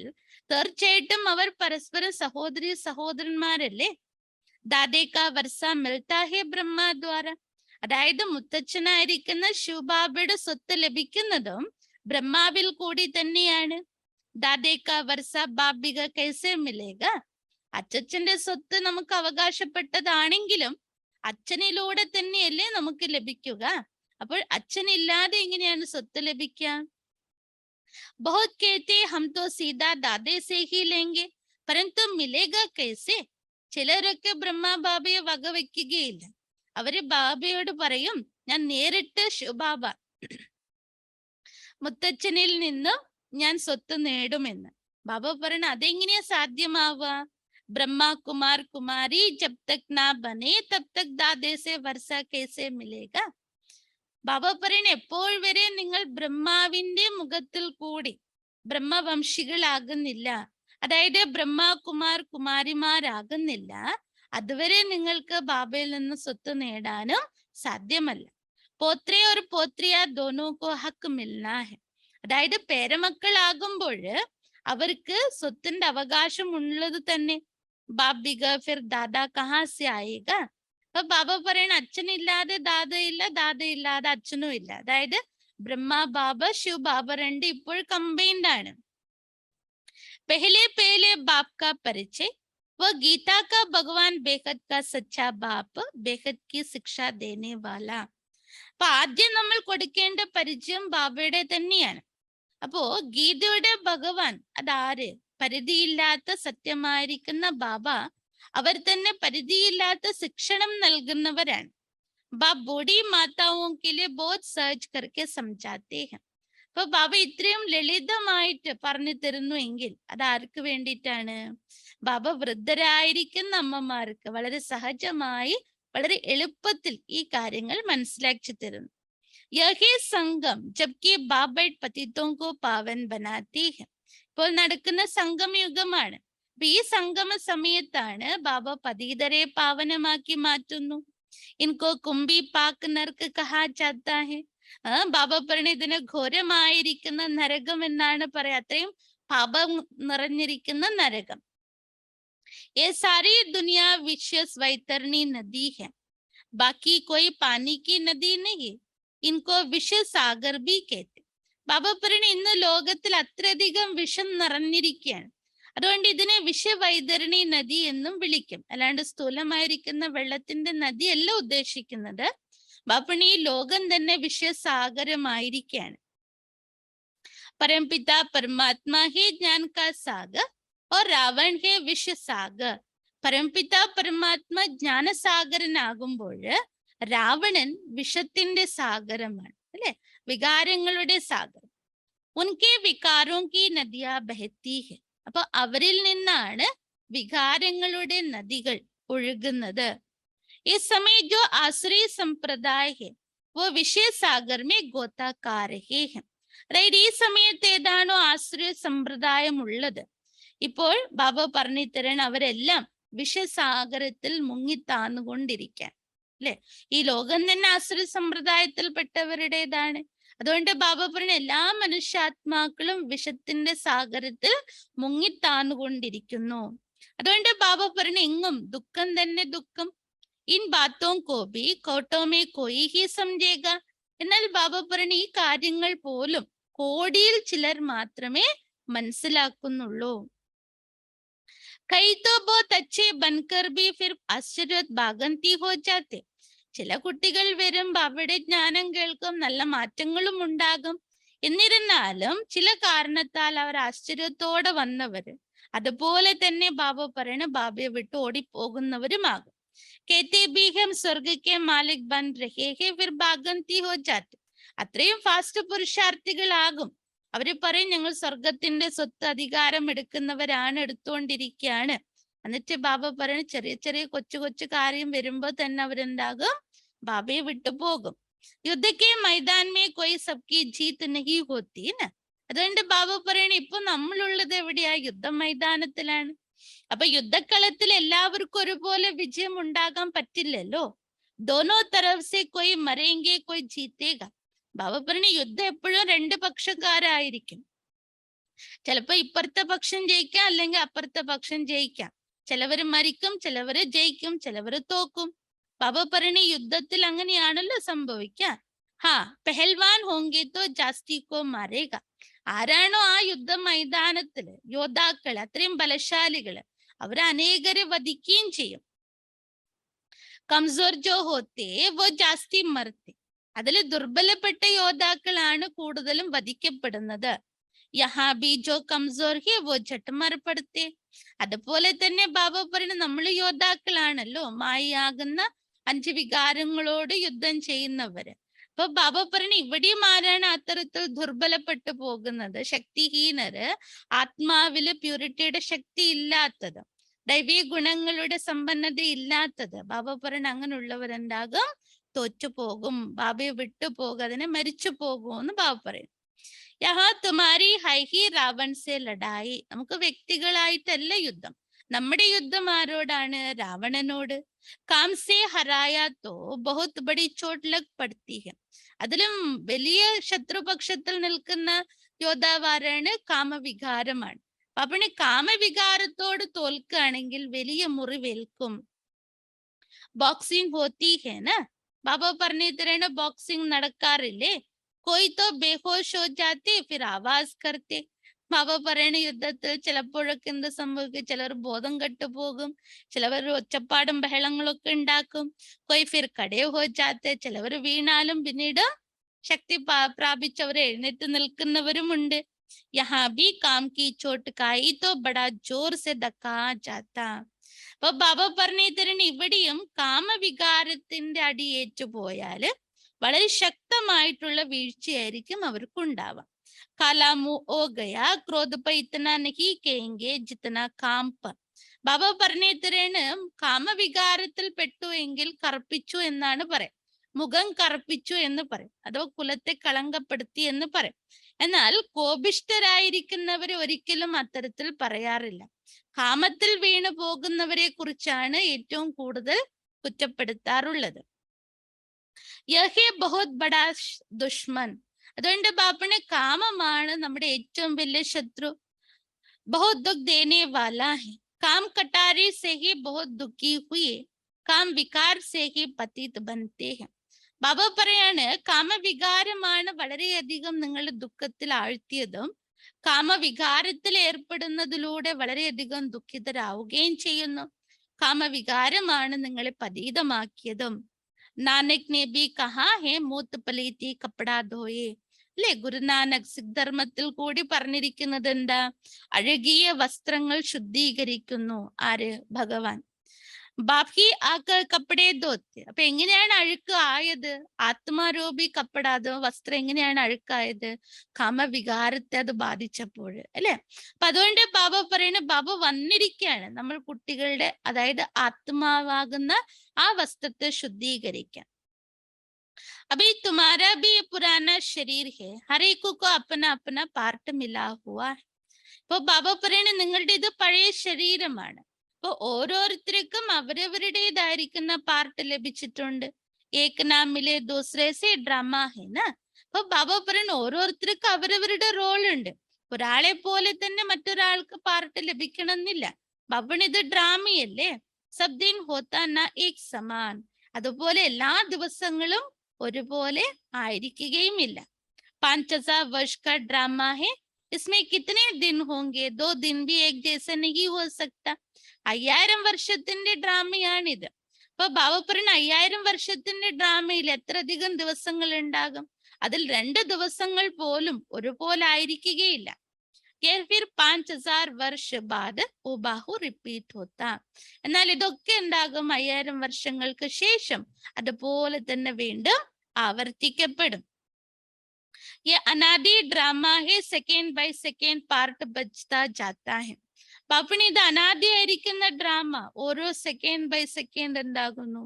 [SPEAKER 4] തീർച്ചയായിട്ടും അവർ പരസ്പരം സഹോദരി സഹോദരന്മാരല്ലേ. ദാദേക വർഷ മിൽത്താ ഹെ ബ്രഹ്മദ്വാര, അതായത് മുത്തച്ഛനായിരിക്കുന്ന ശിവബാബയുടെ സ്വത്ത് ലഭിക്കുന്നതും ബ്രഹ്മാവിൽ കൂടി തന്നെയാണ്. ദാദേക വർഷ ബാബിക കൈസെ മിലേഗ, അച്ഛന്റെ സ്വത്ത് നമുക്ക് അവകാശപ്പെട്ടതാണെങ്കിലും അച്ഛനിലൂടെ തന്നെയല്ലേ നമുക്ക് ലഭിക്കുക. അപ്പോൾ അച്ഛനില്ലാതെ എങ്ങനെയാണ് സ്വത്ത് ലഭിക്കുക? बहुत कहते हम तो सीधा दादे से ही लेंगे परंतु मिलेगा कैसे. ചിലരൊക്കെ ബ്രഹ്മ ബാബയെ വകവെക്കുകയില്ല. അവര് ബാബയോട് പറയും, ഞാൻ നേരിട്ട് ശിവബാബ മുത്തച്ഛനിൽ നിന്നും ഞാൻ സ്വത്ത് നേടുമെന്ന്. ബാബ പറയണ അതെങ്ങനെയാ സാധ്യമാവുക? ब्रह्मा कुमार कुमारी जब तक ना बने तब तक दादे से वर्षा कैसे मिलेगा. ബാബ പറയണ എപ്പോൾ വരെ നിങ്ങൾ ബ്രഹ്മാവിന്റെ മുഖത്തിൽ കൂടി ബ്രഹ്മവംശികളാകുന്നില്ല, അതായത് ബ്രഹ്മകുമാർ കുമാരിമാരാകുന്നില്ല, അതുവരെ നിങ്ങൾക്ക് ബാബയിൽ നിന്ന് സ്വത്ത് നേടാനും സാധ്യമല്ല. പോത്രേ ഒരു പോത്രിയ ദോനോക്കോ ഹക്ക് മിൽനാ ഹെ, അതായത് പേരമക്കളാകുമ്പോൾ അവർക്ക് സ്വത്തിന്റെ അവകാശം ഉള്ളത് തന്നെ. ബാബിക ഫിർ ദാദാ കഹാ സെ ആയേഗ. അപ്പൊ ബാബ പറയണ അച്ഛനില്ലാതെ ദാദയില്ല, ദാദയില്ലാതെ അച്ഛനും ഇല്ല. അതായത് ബ്രഹ്മ ബാബ ശിവ് ബാബ രണ്ട് ഇപ്പോൾ കമ്പൈൻഡ് ആണ്. പെഹലെ പെഹലെ ബാപ് കാ പരിചയ് वो गीता का भगवान बेहद का सच्चा बाप बेहद की शिक्षा देने वाला. അപ്പൊ ആദ്യം നമ്മൾ കൊടുക്കേണ്ട പരിചയം ബാബയുടെ തന്നെയാണ്. അപ്പോ ഗീതയുടെ ഭഗവാൻ അതാര്? പരിധിയില്ലാത്ത സത്യമായിരിക്കുന്ന ബാബ. അവർ തന്നെ പരിധിയില്ലാത്ത ശിക്ഷണം നൽകുന്നവരാണ്. ബാബ ബോഡി മാതാവും के लिए बहुत सहज करके समझाते हैं. അപ്പൊ ബാബ ഇത്രയും ലളിതമായിട്ട് പറഞ്ഞു തരുന്നു എങ്കിൽ അത് ആർക്ക് വേണ്ടിയിട്ടാണ്? ബാബ വൃദ്ധരായിരിക്കുന്ന അമ്മമാർക്ക് വളരെ സഹജമായി വളരെ എളുപ്പത്തിൽ ഈ കാര്യങ്ങൾ മനസ്സിലാക്കി തരുന്നു. യഹി സംഗം ജബ്കി ബാബ പതിതോं को पावन बनाती है. ഇപ്പോൾ നടക്കുന്ന സംഗമയുഗമാണ്. അപ്പൊ ഈ സംഗമ സമയത്താണ് ബാബ പതിതരെ പാവനമാക്കി മാറ്റുന്നു. ഇൻകോ കുംഭി പാക്ക് നർക്ക് കഹാ ജാത്താ ഹെ. ബാബ പറഞ്ഞ ഇതിന് ഘോരമായിരിക്കുന്ന നരകം എന്നാണ് പറയാ. അത്രയും പാപം നിറഞ്ഞിരിക്കുന്ന നരകം. ये सारी दुनिया विश्व वैतरणी नदी है, बाकी कोई पानी की नदी नहीं. इनको विश्व सागर भी कहते. ബാബ പറയണ ഇന്ന് ലോകത്തിൽ അത്രയധികം വിഷം നിറഞ്ഞിരിക്കുകയാണ്, അതുകൊണ്ട് ഇതിനെ വിഷവൈതരണി നദി എന്നും വിളിക്കും. അല്ലാണ്ട് സ്ഥൂലമായിരിക്കുന്ന വെള്ളത്തിന്റെ നദിയല്ല ഉദ്ദേശിക്കുന്നത്. ബാപ്പണി ഈ ലോകം തന്നെ വിഷസാഗരമായിരിക്കുകയാണ്. परमपिता परमात्मा ही ज्ञान का सागर और रावण है विष सागर. പരംപിത പരമാത്മ ജ്ഞാനസാഗരനാകുമ്പോൾ രാവണൻ വിഷത്തിന്റെ സാഗരമാണ്, അല്ലെ? വികാരങ്ങളുടെ സാഗരം. ഉൻകെ വികാരോ കി നദിയാ ബഹത്തി ഹെ. അപ്പൊ അവരിൽ നിന്നാണ് വികാരങ്ങളുടെ നദികൾ ഒഴുകുന്നത്. ഈ സമയം ജോ ആശ്രയ സമ്പ്രദായ ഹെ വോ വിഷയ സാഗർ മേ ഗോതാക്കാർ ഹെ. അതായത് ഈ സമയത്ത് ഏതാണോ ആശ്രയ സമ്പ്രദായം ഉള്ളത്, ഇപ്പോൾ ബാബ പറഞ്ഞു തരണം അവരെല്ലാം വിഷസാഗരത്തിൽ മുങ്ങിത്താന്നുകൊണ്ടിരിക്കാൻ, അല്ലെ? ഈ ലോകം തന്നെ ആശ്രയ സമ്പ്രദായത്തിൽപ്പെട്ടവരുടേതാണ്. അതുകൊണ്ട് ബാബ പറഞ്ഞ എല്ലാ മനുഷ്യാത്മാക്കളും വിഷത്തിന്റെ സാഗരത്തിൽ മുങ്ങിത്താന്നുകൊണ്ടിരിക്കുന്നു. അതുകൊണ്ട് ബാബ പറഞ്ഞ എങ്ങും ദുഃഖം തന്നെ ദുഃഖം. In ബാത്തോം കോബി കോട്ടോമേ Koi he സംജേഗ. എന്നാൽ ബാബ പറഞ്ഞ ഈ കാര്യങ്ങൾ പോലും കോടിയിൽ ചിലർ മാത്രമേ മനസ്സിലാക്കുന്നുള്ളൂ. കൈ തോ ബഹുത് അച്ഛേ ബൻകർ ഭി ഫിർ ആശ്ചര്യത് ഭാഗന്തി ഹോ ജാത്തെ. ചില കുട്ടികൾ വരും, ബാബയുടെ ജ്ഞാനം കേൾക്കും, നല്ല മാറ്റങ്ങളും ഉണ്ടാകും. എന്നിരുന്നാലും ചില കാരണത്താൽ അവർ ആശ്ചര്യത്തോടെ വന്നവര് അതുപോലെ തന്നെ ബാബ പറയണ ബാബയെ വിട്ട് ഓടിപ്പോകുന്നവരുമാകും. കേത്തെ ഭി ഹം സ്വർഗ്ഗക്കെ മാലിക് ബൻ രഹേ ഹെ ഫിർ ഭാഗന്തി ഹോ ജാത്തെ. അത്രയും ഫാസ്റ്റ് പുരുഷാർത്ഥികളാകും. അവര് പറയും ഞങ്ങൾ സ്വർഗത്തിന്റെ സ്വത്ത് അധികാരം എടുക്കുന്നവരാണ്, എടുത്തുകൊണ്ടിരിക്കുകയാണ്. എന്നിട്ട് ബാബ പറയണ ചെറിയ ചെറിയ കൊച്ചു കൊച്ചു കാര്യം വരുമ്പോ തന്നെ അവരെന്താകും? ബാബയെ വിട്ടു പോകും. युद्ध के मैदान में कोई सबकी जीत नहीं होती ना. അതുകൊണ്ട് ബാബ പറയണ ഇപ്പൊ നമ്മളുള്ളത് എവിടെയാ? യുദ്ധ മൈതാനത്തിലാണ്. അപ്പൊ യുദ്ധക്കളത്തിൽ എല്ലാവർക്കും ഒരുപോലെ വിജയം ഉണ്ടാകാൻ പറ്റില്ലല്ലോ. ദോനോ തരഫ് സെ കോയി മരേങ്കെ കോയി ജീതേഗ. ബാബ പറഞ്ഞ യുദ്ധം എപ്പോഴും രണ്ട് പക്ഷക്കാരായിരിക്കും. ചിലപ്പോ ഇപ്പുറത്തെ പക്ഷം ജയിക്കാം, അല്ലെങ്കിൽ അപ്പുറത്തെ പക്ഷം ജയിക്കാം. ചിലവര് മരിക്കും, ചിലവര് ജയിക്കും, ചിലവര് തോക്കും. ബാബ പറഞ്ഞ യുദ്ധത്തിൽ അങ്ങനെയാണല്ലോ സംഭവിക്ക. ഹാ പെഹൽവാൻ ഹോങ്കെ തോ ജാസ്തി കോ മാരേഗ. ആരാണോ ആ യുദ്ധ മൈതാനത്തില് യോദ്ധാക്കള്, അത്രയും ബലശാലികള്, അവര് അനേകരെ വധിക്കുകയും ചെയ്യും. കംസോർ ജോ ഹോത്തേ വോ ജാസ്തി മർത്തെ. അതില് ദുർബലപ്പെട്ട യോദ്ധാക്കളാണ് കൂടുതലും വധിക്കപ്പെടുന്നത്. യഹാ ബി ജോ കംസോർ ഹി വോ ഝട്ട് മർപെടുത്തെ. അതുപോലെ തന്നെ ബാബ പറയുന്ന നമ്മൾ യോദ്ധാക്കളാണല്ലോ, മായയാകുന്ന 5 വികാരങ്ങളോട് യുദ്ധം ചെയ്യുന്നവര്. അപ്പൊ ബാബ പറയുന്ന ഇവിടെയും ആരാണ് അത്തരത്തിൽ ദുർബലപ്പെട്ടു പോകുന്നത്? ശക്തിഹീനര്, ആത്മാവില് പ്യൂരിറ്റിയുടെ ശക്തി ഇല്ലാത്തത്, ദൈവീയ ഗുണങ്ങളുടെ സമ്പന്നത ഇല്ലാത്തത്. ബാബ പറയുന്ന അങ്ങനെയുള്ളവരുണ്ടാകും, തോറ്റുപോകും, ബാബയെ വിട്ടുപോകും, അതിനെ മരിച്ചു പോകുമെന്ന് ബാബ പറയും. യഹാ തുമാരി ഹൈഹി രാവൺ സെ ലഡായി. നമുക്ക് വ്യക്തികളായിട്ടല്ല യുദ്ധം. നമ്മുടെ യുദ്ധം ആരോടാണ്? രാവണനോട്. കാം സെ ഹരായാത്തോ ബഹുത് ബഡി ചോട്ട് ലഗ് പടുത്തി ഹെ. അതിലും വലിയ ശത്രുപക്ഷത്തിൽ നിൽക്കുന്ന യോദ്ധാവാരാണ്? കാമവികാരമാണ്. അപ്പൊ കാമവികാരത്തോട് തോൽക്കുകയാണെങ്കിൽ വലിയ മുറിവേൽക്കും. ബോക്സിംഗ് ഹോത്തി ഹേന. ബാബ പറഞ്ഞു തരണ ബോക്സിംഗ് നടക്കാറില്ലേ? कोई तो बेहोश हो जाते फिर आवाज करते. ബാബ പറയണ യുദ്ധത്തിൽ ചിലപ്പോഴൊക്കെ എന്ത് സംഭവിക്കും? ചിലർ ബോധം കെട്ടുപോകും, ചിലവർ ഒച്ചപ്പാടും ബഹളങ്ങളൊക്കെ ഉണ്ടാക്കും. കൊയ് ഫിർ കടേ ഹോ ജാത്തെ. ചിലവർ വീണാലും പിന്നീട് ശക്തി പ്രാപിച്ചവർ എഴുന്നേറ്റ് നിൽക്കുന്നവരുമുണ്ട്. യഹാ ബി കാം കി ചോട്ട് കായി തോ ബഡാ ജോർ സെ ദക്കാ ജാത്താ. അപ്പൊ ബാബ പറഞ്ഞു തരണ ഇവിടെയും കാമവികാരത്തിന്റെ അടിയേറ്റു പോയാല് വളരെ ശക്തമായിട്ടുള്ള വീഴ്ചയായിരിക്കും അവർക്കുണ്ടാവാം. കാലാമു ഓ ഗയാ ക്രോധ പ ഇത്തന നഹി കേങ്കെ ജിത്തന കാംപ. ബാബ പറഞ്ഞു തരാണ്, കാമവികാരത്തിൽ പെട്ടു എങ്കിൽ കറുപ്പിച്ചു എന്നാണ് പറയാം. മുഖം കറുപ്പിച്ചു എന്ന് പറയും, അഥവാ കുലത്തെ കളങ്കപ്പെടുത്തി എന്ന് പറയും. എന്നാൽ കോപിഷ്ഠരായിരിക്കുന്നവരെ ഒരിക്കലും അത്തരത്തിൽ പറയാറില്ല. കാമത്തിൽ വീണു പോകുന്നവരെ കുറിച്ചാണ് ഏറ്റവും കൂടുതൽ കുറ്റപ്പെടുത്താറുള്ളത്. യഹേ ബഹുത് ബഡാ ദുഷ്മൻ. അതുകൊണ്ട് ബാപ്പനെ കാമമാണ് നമ്മുടെ ഏറ്റവും വലിയ ശത്രു. ബഹുത് ദുഃഖ് ദേനെ വാലാ ഹെ. കാം കട്ടാരി സെ ഹി ബഹുത് ദുഃഖി ഹുയെ. കാം വികാർ സെ ഹി പതിത് ബൻതേ ഹെ. ബാബ പറയാണ്, കാമവികാരമാണ് വളരെയധികം നിങ്ങളുടെ ദുഃഖത്തിൽ ആഴ്ത്തിയതും കാമവികാരത്തിൽ ഏർപ്പെടുന്നതിലൂടെ വളരെയധികം ദുഃഖിതരാവുകയും ചെയ്യുന്നു. കാമവികാരമാണ് നിങ്ങളെ പതീതമാക്കിയതും. നാനക് നെ ബി കഹാ ഹെ മൂത്ത് പലീതി കപ്പടാ ധോയെ. അല്ലെ, ഗുരുനാനക് സിഖ് ധർമ്മത്തിൽ കൂടി പറഞ്ഞിരിക്കുന്നത് എന്താ? അഴുകിയ വസ്ത്രങ്ങൾ ശുദ്ധീകരിക്കുന്നു ആര്? ഭഗവാൻ. ബാക്കി കപ്പടേ ധോത്തെ. അപ്പൊ എങ്ങനെയാണ് അഴുക്ക് ആയത്? ആത്മാരൂപി കപ്പടാതോ വസ്ത്രം എങ്ങനെയാണ് അഴുക്കായത്? കാമവികാരത്തെ അത് ബാധിച്ചപ്പോൾ, അല്ലെ? അപ്പൊ അതുകൊണ്ട് ബാബ പറയുന്ന, ബാബ വന്നിരിക്കുകയാണ് നമ്മൾ കുട്ടികളുടെ, അതായത് ആത്മാവാകുന്ന ആ വസ്ത്രത്തെ ശുദ്ധീകരിക്കാൻ. അപ്പൊ ഈ തുമാരാ ഭി പുരാന ശരീർ ഹെ, ഹർ ഏക് കോ അപ്പന അപ്പന പാർട്ട് മിലാ ഹുവാ. ഇപ്പൊ ബാബ പറയണ നിങ്ങളുടെ ഇത് പഴയ ശരീരമാണ്. അപ്പൊ ഓരോരുത്തർക്കും അവരവരുടേതായിരിക്കുന്ന പാർട്ട് ലഭിച്ചിട്ടുണ്ട്. ഏക് നാം മിലെ ദൂസരേ സെ ഡ്രാമ ഹെന. അപ്പൊ ബാബ പറയുന്ന ഓരോരുത്തർക്കും അവരവരുടെ റോൾ ഉണ്ട്. ഒരാളെ പോലെ തന്നെ മറ്റൊരാൾക്ക് പാർട്ട് ലഭിക്കണം എന്നില്ല. ബാബണിത് ഡ്രാമയല്ലേ. സബ് ദിൻ ഹോത്താ ന ഏക് സമാൻ. അതുപോലെ എല്ലാ ദിവസങ്ങളും ഒരുപോലെ ആയിരിക്കുകയുമില്ല. 5000 वर्ष का ड्रामा है, इसमें कितने दिन होंगे? 2 दिन भी एक जैसे नहीं हो सकता. 5000 വർഷത്തിന്റെ ഡ്രാമയാണിത്. അപ്പൊ ബാബ പറയുന്ന 5000 വർഷത്തിന്റെ ഡ്രാമയിൽ എത്രയധികം ദിവസങ്ങൾ ഉണ്ടാകും? അതിൽ 2 ദിവസങ്ങൾ പോലും ഒരുപോലെ ആയിരിക്കുകയില്ല. फिर 5000 वर्ष बाद ഉബാഹു റിപ്പീറ്റ് होता. എന്നാൽ ഇതൊക്കെ ഉണ്ടാകും 5000 വർഷങ്ങൾക്ക് ശേഷം അതുപോലെ തന്നെ വീണ്ടും ആവർത്തിക്കപ്പെടും. ये अनादि ड्रामा है, सेकेंड बाय सेकेंड पार्ट बचता जाता है. പാപ്പണി ഇത് അനാദിയായിരിക്കുന്ന ഡ്രാമ ഓരോ സെക്കൻഡ് ബൈ സെക്കൻഡ് എന്താകുന്നു?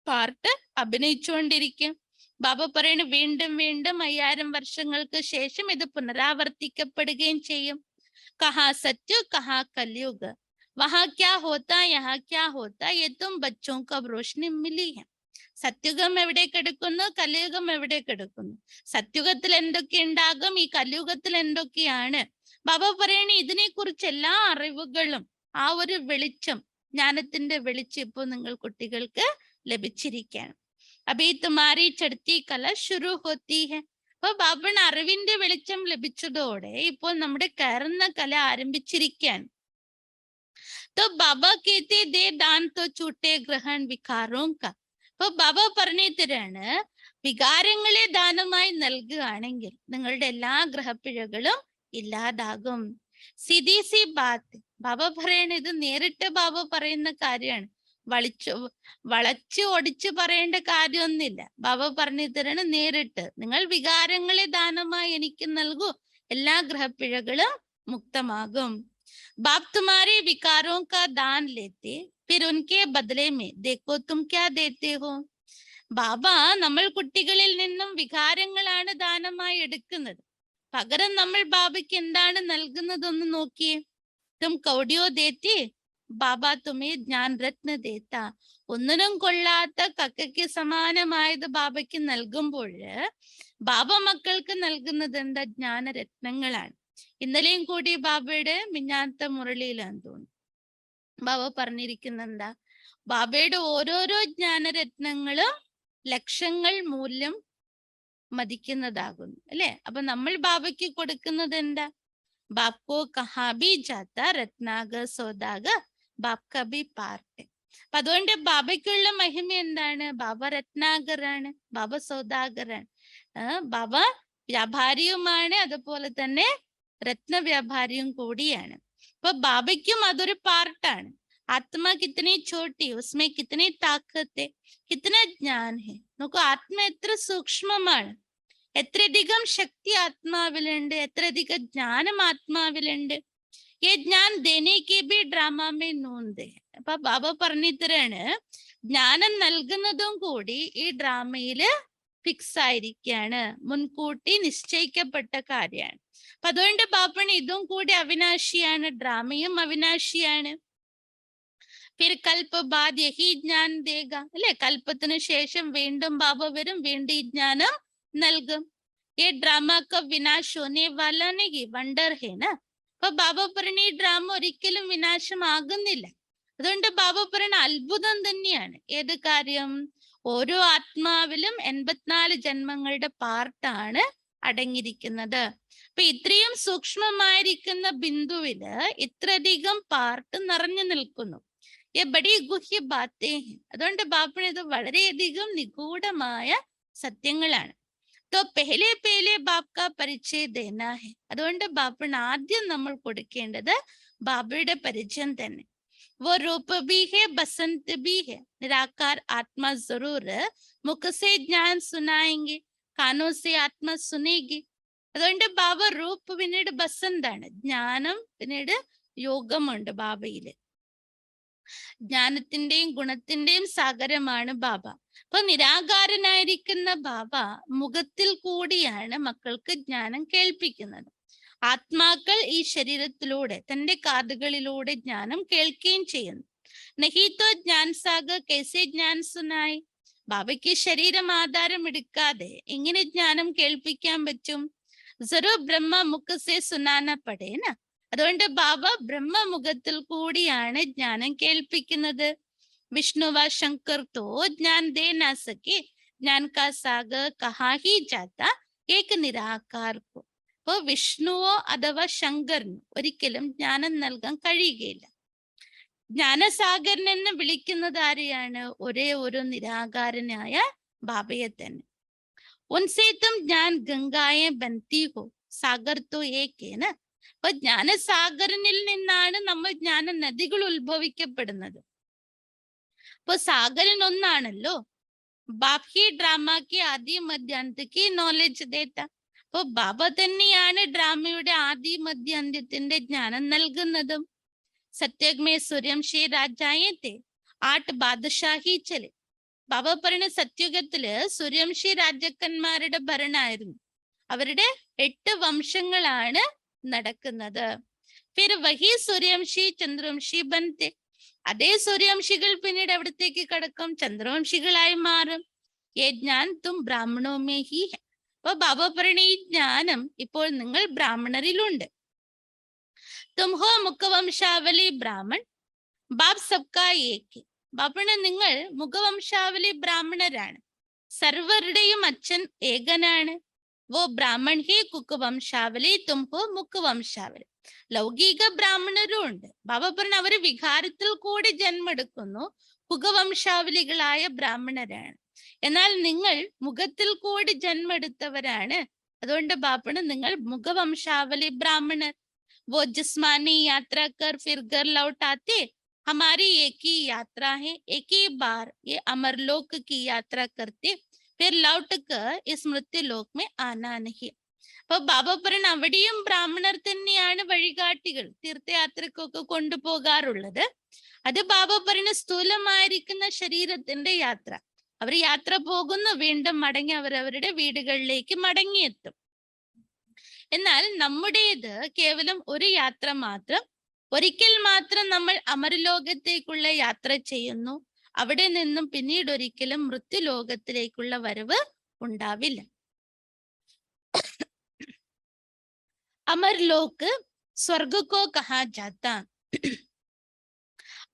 [SPEAKER 4] പാർട്ട് അഭിനയിച്ചുകൊണ്ടിരിക്കും. ബാബ പറയണ വീണ്ടും വീണ്ടും 5000 വർഷങ്ങൾക്ക് ശേഷം ഇത് പുനരാവർത്തിക്കപ്പെടുകയും ചെയ്യും. കഹാ സത്യ കഹാ കലിയുഗ, വഹാ ക്യാ ഹോത്താ യഹാ ക്യാ ഹോത്താ, യേ തും ബച്ചോं को अब रोशनी मिली है. സത്യുഗം എവിടെ കിടക്കുന്നു, കലിയുഗം എവിടെ കിടക്കുന്നു? സത്യുഗത്തിൽ എന്തൊക്കെ ഉണ്ടാകും, ഈ കലിയുഗത്തിൽ എന്തൊക്കെയാണ്? ബാബ പറയണ ഇതിനെ കുറിച്ച് എല്ലാ അറിവുകളും, ആ ഒരു വെളിച്ചം, ജ്ഞാനത്തിന്റെ വെളിച്ചം ഇപ്പോൾ നിങ്ങൾ കുട്ടികൾക്ക് ലഭിച്ചിരിക്കുകയാണ്. അബി തുമാരി ചടുത്തി കല ശുരു ഹോത്തി ഹെ. അപ്പൊ ബാബണ അറിവിന്റെ വെളിച്ചം ലഭിച്ചതോടെ ഇപ്പോൾ നമ്മുടെ കയറുന്ന കല ആരംഭിച്ചിരിക്കാൻ. तो बाबा कहते दे दान तो छूटे ग्रहण विकारों का. അപ്പൊ ബാബ പറഞ്ഞു തരാണ്, വികാരങ്ങളെ ദാനമായി നൽകുകയാണെങ്കിൽ നിങ്ങളുടെ എല്ലാ ഗ്രഹപ്പിഴകളും ഇല്ലാതാകും. സിദി സി ബാത്ത്. ബാബ പറയണ ഇത് നേരിട്ട് ബാബ പറയുന്ന കാര്യമാണ്, വളച്ച് ഒടിച്ച് പറയേണ്ട കാര്യമൊന്നുമില്ല. ബാബ പറഞ്ഞു തരാണ് നേരിട്ട്, നിങ്ങൾ വികാരങ്ങളെ ദാനമായി എനിക്ക് നൽകൂ, എല്ലാ ഗ്രഹപ്പിഴകളും മുക്തമാകും. बाप तुम्हारे विकारों का दान लेते, फिर उनके बदले में देखो तुम क्या देते हो. ബാബ നമ്മൾ കുട്ടികളിൽ നിന്നും വികാരങ്ങളാണ് ദാനമായി എടുക്കുന്നത്. പകരം നമ്മൾ ബാബയ്ക്ക് എന്താണ് നൽകുന്നതെന്ന് നോക്കിയേ. തും കൗഡിയോ ദേത്തി, ബാബ തുമേ ജ്ഞാൻ രത്ന ദേത്ത. ഒന്നിനും കൊള്ളാത്ത കക്കയ്ക്ക് സമാനമായത് ബാബയ്ക്ക് നൽകുമ്പോൾ ബാബ മക്കൾക്ക് നൽകുന്നത് എന്താ? ജ്ഞാനരത്നങ്ങളാണ്. ഇന്നലെയും കൂടി ബാബയുടെ മിഞ്ഞാത്ത മുരളിയിലാന്ന് തോന്നുന്നു ബാബ പറഞ്ഞിരിക്കുന്ന എന്താ? ബാബയുടെ ഓരോരോ ജ്ഞാനരത്നങ്ങളും ലക്ഷങ്ങൾ മൂല്യം മതിക്കുന്നതാകുന്നു അല്ലെ? അപ്പൊ നമ്മൾ ബാബയ്ക്ക് കൊടുക്കുന്നത് എന്താ? ബാപ്കോ കഹാബി ജാത്ത രത്നാഗ സോദാഗ ബാപ് കബി പാർട്ട്. അപ്പൊ അതുകൊണ്ട് ബാബയ്ക്കുള്ള മഹിമ എന്താണ്? ബാബ രത്നാഗറാണ്, ബാബ സൗദാഗറാണ്, ബാബ വ്യാപാരിയുമാണ്, അതുപോലെ തന്നെ രത്ന വ്യാപാരിയും കൂടിയാണ്. അപ്പൊ ബാബയ്ക്കും അതൊരു പാർട്ടാണ്. ആത്മാ കിത്തനെ ചോട്ടി, ഉസ്മേ കിത്തനെ താക്കത്തെ, കിത്തന ജ്ഞാൻ ഹെ. നോക്കൂ, ആത്മ എത്ര സൂക്ഷ്മമാണ്, എത്രയധികം ശക്തി ആത്മാവിലുണ്ട്, എത്രയധികം ജ്ഞാനം ആത്മാവിലുണ്ട്. ഈ ജ്ഞാൻ ദേനേക്ക് ബി ഡ്രാമേ നൂന്ത്. അപ്പൊ ബാബ പറഞ്ഞു തരാണ്, ജ്ഞാനം നൽകുന്നതും കൂടി ഈ ഡ്രാമയില് ഫിക്സ് ആയിരിക്കാണ്, മുൻകൂട്ടി നിശ്ചയിക്കപ്പെട്ട കാര്യമാണ്. അപ്പൊ അതുകൊണ്ട് ബാബണ് ഇതും കൂടി അവിനാശിയാണ്, ഡ്രാമയും അവിനാശിയാണ്. फिर कल्प बाद यही ज्ञान देगा അല്ലെ? കൽപ്പത്തിന് ശേഷം വീണ്ടും ബാബ വരും, വീണ്ടും ഈ ജ്ഞാനം നൽകും. ये ड्रामा का विनाश होने वाला नहीं, वंडर है ना. അപ്പൊ ബാബ പറഞ്ഞ ഈ ഡ്രാമ ഒരിക്കലും വിനാശമാകുന്നില്ല. അതുകൊണ്ട് ബാബ പറയുന്ന അത്ഭുതം തന്നെയാണ്. ഏത് കാര്യം? ഓരോ ആത്മാവിലും 84 ജന്മങ്ങളുടെ പാർട്ടാണ് അടങ്ങിയിരിക്കുന്നത്. അപ്പൊ ഇത്രയും സൂക്ഷ്മമായിരിക്കുന്ന ബിന്ദുവില് ഇത്രയധികം പാർട്ട് നിറഞ്ഞു നിൽക്കുന്നു. ബഡി ഗുഹ്യ ബാത്തേ. അതുകൊണ്ട് ബാപ്പന് ഇത് വളരെയധികം നിഗൂഢമായ സത്യങ്ങളാണ്. तो पहले पहले बाप का परिचय देना है. അതുകൊണ്ട് ബാപ്പന് ആദ്യം നമ്മൾ കൊടുക്കേണ്ടത് ബാബയുടെ പരിചയം തന്നെ. वो रूप भी है, बसंत भी है, निराकार आत्मा जरूर मुख से ज्ञान सुनाएंगे, कानों से आत्मा सुनेगी. അതുകൊണ്ട് ബാബ റൂപ്പ്, പിന്നീട് ബസന്താണ്, ജ്ഞാനം, പിന്നീട് യോഗമുണ്ട് ബാബയില്. ജ്ഞാനത്തിന്റെയും ഗുണത്തിന്റെയും സാഗരമാണ് ബാബ. അപ്പൊ നിരാകാരനായിരിക്കുന്ന ബാബ മുഖത്തിൽ കൂടിയാണ് മക്കൾക്ക് ജ്ഞാനം കേൾപ്പിക്കുന്നത്. ആത്മാക്കൾ ഈ ശരീരത്തിലൂടെ, തന്റെ കാതുകളിലൂടെ ജ്ഞാനം കേൾക്കുകയും ചെയ്യുന്നു. നഹീത്തോ ജ്ഞാൻ സാഗർ കൈസേ ജ്ഞാൻ സുനായി. ബാബയ്ക്ക് ശരീരം ആധാരം എടുക്കാതെ എങ്ങനെ ജ്ഞാനം കേൾപ്പിക്കാൻ പറ്റും? ജറൂർ ബ്രഹ്മ മുഖ സേ സുനാന പടേന. അതുകൊണ്ട് ബാബ ബ്രഹ്മമുഖത്തിൽ കൂടിയാണ് ജ്ഞാനം കേൾപ്പിക്കുന്നത്. വിഷ്ണുവ ശങ്കർ തോ ജ്ഞാൻ ദേ നാ സകെ, ജ്ഞാൻ കാ സാഗർ കഹാ ഹി ജാത്ത ഏക നിരാകാർ കോ. അപ്പോ വിഷ്ണുവോ അഥവാ ശങ്കറിനോ ഒരിക്കലും ജ്ഞാനം നൽകാൻ കഴിയുകയില്ല. ജ്ഞാനസാഗരനെന്ന് വിളിക്കുന്നത് ആരെയാണ്? ഒരേ ഒരു നിരാകാരനായ ബാബയെ തന്നെ. ഉൻസേ തും ജ്ഞാൻ ഗംഗായെ ബൻതി ഹോ, സാഗർ തോ ഏകേന. അപ്പൊ ജ്ഞാനസാഗരനിൽ നിന്നാണ് നമ്മൾ ജ്ഞാന നദികൾ ഉത്ഭവിക്കപ്പെടുന്നത്. അപ്പൊ സാഗരൻ ഒന്നാണല്ലോ. ബാപ് ഹി ഡ്രാമയ്ക്ക് ആദി മധ്യാന്ത്യക്ക് നോളജ് ദേത്ത. അപ്പൊ ബാബ തന്നെയാണ് ഡ്രാമയുടെ ആദി മധ്യാന്ത്യത്തിന്റെ ജ്ഞാനം നൽകുന്നതും. സത്യഗ്മേ സൂര്യം ഷേ രാജായേ തേ 8 ബാദശാഹി ചലെ. ബാബ പറയുന്ന സത്യുഗത്തില് സൂര്യവംശി രാജാക്കന്മാരുടെ ഭരണമായിരുന്നു. അവരുടെ 8 വംശങ്ങളാണ് നടക്കുന്നത്. ഫിർ വഹി സൂര്യവംശി ചന്ദ്രവംശി ബൻതെ. അതേ സൂര്യവംശികൾ പിന്നീട് എവിടത്തേക്ക് കടക്കും? ചന്ദ്രവംശികളായി മാറും. യേ ജ്ഞാൻ തും ബ്രാഹ്മണോ മേ ഹി ഹെ. അപ്പൊ ബാബ പറയുന്ന ഈ ജ്ഞാനം ഇപ്പോൾ നിങ്ങൾ ബ്രാഹ്മണരിലുണ്ട്. തും ഹോ മുഖവംശാവലി ബ്രാഹ്മൺ ബാബ് സബ്കാ ഏക്. ബാബുണ നിങ്ങൾ മുഖവംശാവലി ബ്രാഹ്മണരാണ്. സർവരുടെയും അച്ഛൻ ഏകനാണ്. വോ ബ്രാഹ്മൺ ഹി കുക്കുവംശാവലി തും ഹോ മുഖവംശാവലി. ലൗകിക ബ്രാഹ്മണരും ഉണ്ട്. ബാബ പറഞ്ഞ അവര് വികാരത്തിൽ കൂടി ജന്മെടുക്കുന്നു, കുഖവംശാവലികളായ ബ്രാഹ്മണരാണ്. എന്നാൽ നിങ്ങൾ മുഖത്തിൽ കൂടി ജന്മെടുത്തവരാണ്. അതുകൊണ്ട് ബാപ്പണ് നിങ്ങൾ മുഖവംശാവലി ബ്രാഹ്മണർ. वो जिस्मानी यात्रा कर फिर घर लौट आते, हमारी एक ही यात्रा है, एक ही बार ये अमरलोक की यात्रा करते, फिर लौट कर इस मृत्यु लोक में आना नहीं. അപ്പൊ ബാബ പറയുന്ന അവിടെയും ബ്രാഹ്മണർ തന്നെയാണ് വഴികാട്ടികൾ, തീർത്ഥയാത്രക്കൊക്കെ കൊണ്ടുപോകാറുള്ളത്. അത് ബാബ പറയുന്ന സ്ഥൂലമായിരിക്കുന്ന ശരീരത്തിന്റെ യാത്ര. അവർ യാത്ര പോകുന്നു, വീണ്ടും മടങ്ങി അവരവരുടെ വീടുകളിലേക്ക് മടങ്ങിയെത്തും. എന്നാൽ നമ്മുടേത് കേവലം ഒരു യാത്ര മാത്രം. ഒരിക്കൽ മാത്രം നമ്മൾ അമരലോകത്തേക്കുള്ള യാത്ര ചെയ്യുന്നു. അവിടെ നിന്നും പിന്നീട് ഒരിക്കലും മൃത്യുലോകത്തിലേക്കുള്ള വരവ് ഉണ്ടാവില്ല. അമർലോക് സ്വർഗക്കോ കഹാ ജാത്ത.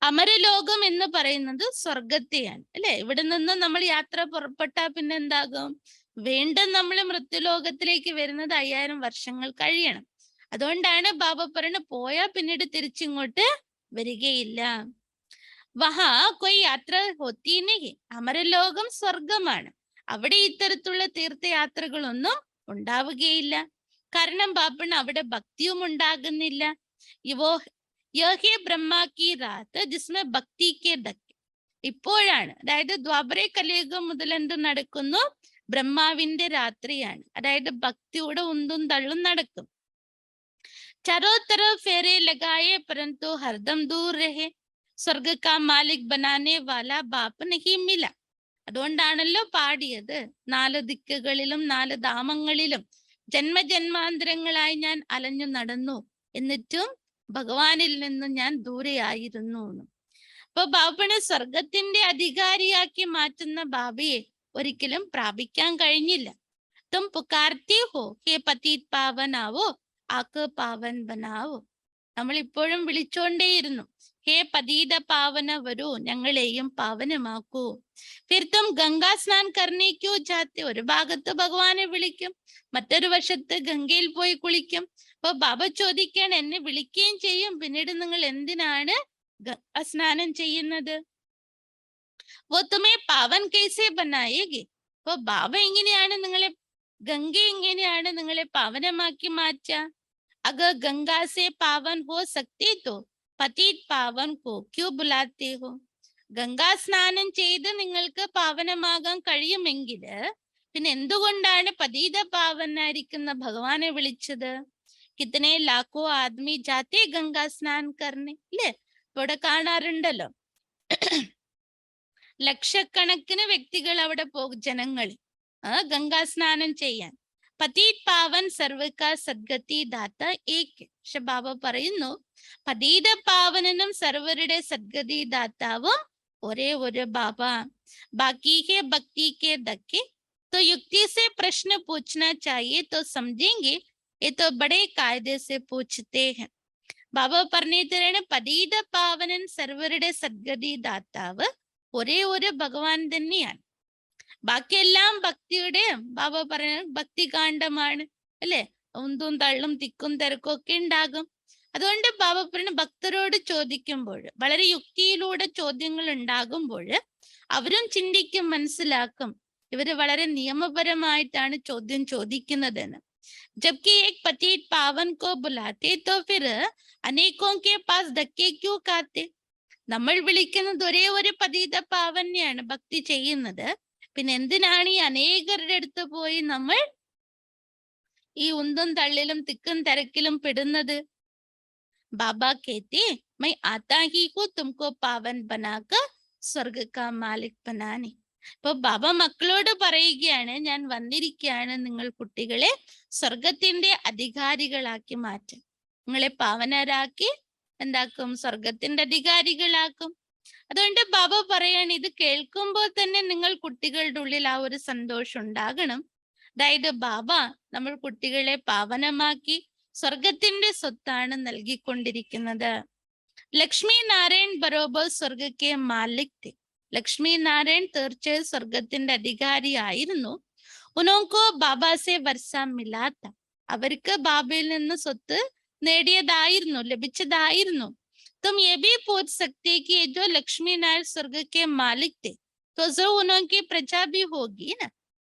[SPEAKER 4] അമരലോകം എന്ന് പറയുന്നത് സ്വർഗത്തെയാണ്, അല്ലെ? ഇവിടെ നിന്ന് നമ്മൾ യാത്ര പുറപ്പെട്ടാ പിന്നെ എന്താകും? വീണ്ടും നമ്മൾ മൃത്യുലോകത്തിലേക്ക് വരുന്നത് 5000 വർഷങ്ങൾ കഴിയണം. അതുകൊണ്ടാണ് ബാബ പറയുന്നത് പോയാ പിന്നീട് തിരിച്ചിങ്ങോട്ട് വരികയില്ല. വഹാ കൊയ് യാത്ര ഹോത്തിനെഹി. അമരലോകം സ്വർഗമാണ്. അവിടെ ഇത്തരത്തിലുള്ള തീർത്ഥയാത്രകളൊന്നും ഉണ്ടാവുകയില്ല. കാരണം ബാപ്പണ് അവിടെ ഭക്തിയും ഉണ്ടാകുന്നില്ല. യഹേ ബ്രഹ്മാക്കി രാത്ത് ജിസ്മെ ഭക്തിക്ക് ദക്ക്. ഇപ്പോഴാണ്, അതായത് ദ്വാപര കലിയുഗം മുതൽ എന്ത് നടക്കുന്നു? ബ്രഹ്മാവിന്റെ രാത്രിയാണ്. അതായത് ഭക്തിയുടെ ഉന്തും തള്ളും നടക്കും. ചരോ തരഫ് ഫേരെ ലഗായെ പരന്തു ഹർദം ദൂർ രഹേ, സ്വർഗ കാ മാലിക് ബനാനെ വാല ബാപ്പ് നഹി മില. അതുകൊണ്ടാണല്ലോ പാടിയത്, 4 ദിക്കുകളിലും 4 ധാമങ്ങളിലും ജന്മജന്മാന്തരങ്ങളായി ഞാൻ അലഞ്ഞു നടന്നു, എന്നിട്ടും ഭഗവാനിൽ നിന്നും ഞാൻ ദൂരെയായിരുന്നു. അപ്പൊ ബാബനെ സ്വർഗത്തിന്റെ അധികാരിയാക്കി മാറ്റുന്ന ബാബയെ ഒരിക്കലും പ്രാപിക്കാൻ കഴിഞ്ഞില്ല. തും പുകാർത്തി ഹോ ഹേ പതീത് പാവനാവോ ആക്ക് പാവൻ ബനാവോ. നമ്മൾ ഇപ്പോഴും വിളിച്ചോണ്ടേയിരുന്നു, ഹേ പതീത പാവന വരൂ, ഞങ്ങളെയും പാവനമാക്കൂ. ഫിർ തും ഗംഗാ സ്നാൻ കർണേക്കോ ജാത്തെ. ഒരു ഭാഗത്ത് ഭഗവാനെ വിളിക്കും, മറ്റൊരു വശത്ത് ഗംഗയിൽ പോയി കുളിക്കും. അപ്പൊ ബാബ ചോദിക്കാൻ, എന്നെ വിളിക്കുകയും ചെയ്യും, പിന്നീട് നിങ്ങൾ എന്തിനാണ് സ്നാനം ചെയ്യുന്നത്? वो तुम्हें പാവൻ कैसे बनाएगी. അപ്പൊ ബാബ എങ്ങനെയാണ് നിങ്ങളെ, ഗംഗ എങ്ങനെയാണ് നിങ്ങളെ പാവനമാക്കി മാറ്റുക? അഗർ ഗംഗാ സെ പാവൻ ഹോ സക്തി തോ പതീത് പാവൻ കോ ക്യൂ ബുലാത്തെ ഹോ. ഗംഗാ സ്നാനം ചെയ്ത് നിങ്ങൾക്ക് പാവനമാകാൻ കഴിയുമെങ്കിൽ പിന്നെ എന്തുകൊണ്ടാണ് പതീത പാവനായിരിക്കുന്ന ഭഗവാനെ വിളിച്ചത്? കിത്തനെ ലാഖോ ആദ്മി ജാത്തെ ഗംഗാ സ്നാൻ കർണെ, ഇല്ലേ? ഇവിടെ കാണാറുണ്ടല്ലോ, ലക്ഷക്കണക്കിന് വ്യക്തികൾ അവിടെ പോകും, ജനങ്ങൾ ഗംഗാ സ്നാനം ചെയ്യാൻ. പതീത് പാവൻ സർവക സദ്ഗതി ദാത്ത ഏക്. പക്ഷെ ബാബ പറയുന്നു, പതീത പാവനനും സർവരുടെ സദ്ഗതി ദാതാവും ഒരേ ഒരു ബാബ. ബാക്കി ഹെ ഭക്തി കെ ദക്കെ तो युक्ति से प्रश्न पूछना चाहिए तो समझेंगे, ये तो बड़े कायदे से पूछते हैं. ബാബ പറഞ്ഞു തരാണ്, പതീത പാവനൻ സർവരുടെ സദ്ഗതി ദാതാവ് ഒരേ ഒരു ഭഗവാൻ തന്നെയാണ്. ബാക്കിയെല്ലാം ഭക്തിയുടെ, ബാബ പറയുന്നത് ഭക്തികാണ്ഡമാണ്, അല്ലെ? ഉന്തും തള്ളും തിക്കും തിരക്കും ഒക്കെ ഉണ്ടാകും. അതുകൊണ്ട് ബാബ പറയുന്ന ഭക്തരോട് ചോദിക്കുമ്പോൾ, വളരെ യുക്തിയിലൂടെ ചോദ്യങ്ങൾ ഉണ്ടാകുമ്പോൾ അവരും ചിന്തിക്കും, മനസ്സിലാക്കും ഇവര് വളരെ നിയമപരമായിട്ടാണ് ചോദ്യം ചോദിക്കുന്നതെന്ന്. जबकि एक पतित पावन को बुलाते तो फिर अनेकों के पास धक्के क्यों खाते. നമ്മൾ വിളിക്കുന്നത് ഒരേ ഒരു പതീത പാവനെയാണ്, ഭക്തി ചെയ്യുന്നത്. പിന്നെ എന്തിനാണ് ഈ അനേകരുടെ അടുത്ത് പോയി നമ്മൾ ഈ ഉന്തും തള്ളിലും തിക്കും തിരക്കിലും പെടുന്നത്? ബാബ കേത്തെ മൈ ആതാ ഹി ഹൂ തുംകോ പാവൻ ബനാകർ സ്വർഗ കാ മാലിക് ബനാനെ. ഇപ്പൊ ബാബ മക്കളോട് പറയുകയാണ്, ഞാൻ വന്നിരിക്കുകയാണ് നിങ്ങൾ കുട്ടികളെ സ്വർഗത്തിന്റെ അധികാരികളാക്കി മാറ്റാൻ. നിങ്ങളെ പാവനരാക്കി എന്താക്കും? സ്വർഗത്തിന്റെ അധികാരികളാക്കും. അതുകൊണ്ട് ബാബ പറയാണ്, ഇത് കേൾക്കുമ്പോൾ തന്നെ നിങ്ങൾ കുട്ടികളുടെ ഉള്ളിൽ ആ ഒരു സന്തോഷം ഉണ്ടാകണം. അതായത് ബാബ നമ്മൾ കുട്ടികളെ പാവനമാക്കി സ്വർഗത്തിന്റെ സ്വത്താണ് നൽകിക്കൊണ്ടിരിക്കുന്നത്. ലക്ഷ്മി നാരായൺ ബരോബർ സ്വർഗക്കെ മാലിക്. ലക്ഷ്മി നാരായൺ തീർച്ചയായും സ്വർഗത്തിന്റെ അധികാരിയായിരുന്നു. ഉനോക്കോ ബാബാസെ വർഷ മിലാത്ത. അവർക്ക് ബാബയിൽ നിന്ന് സ്വത്ത് നേടിയതായിരുന്നു, ലഭിച്ചതായിരുന്നു. तुम ये भी पूछ सकते कि ये जो लक्ष्मी नारायण स्वर्ग के मालिक थे तो जो उनकी प्रजा भी होगी ना.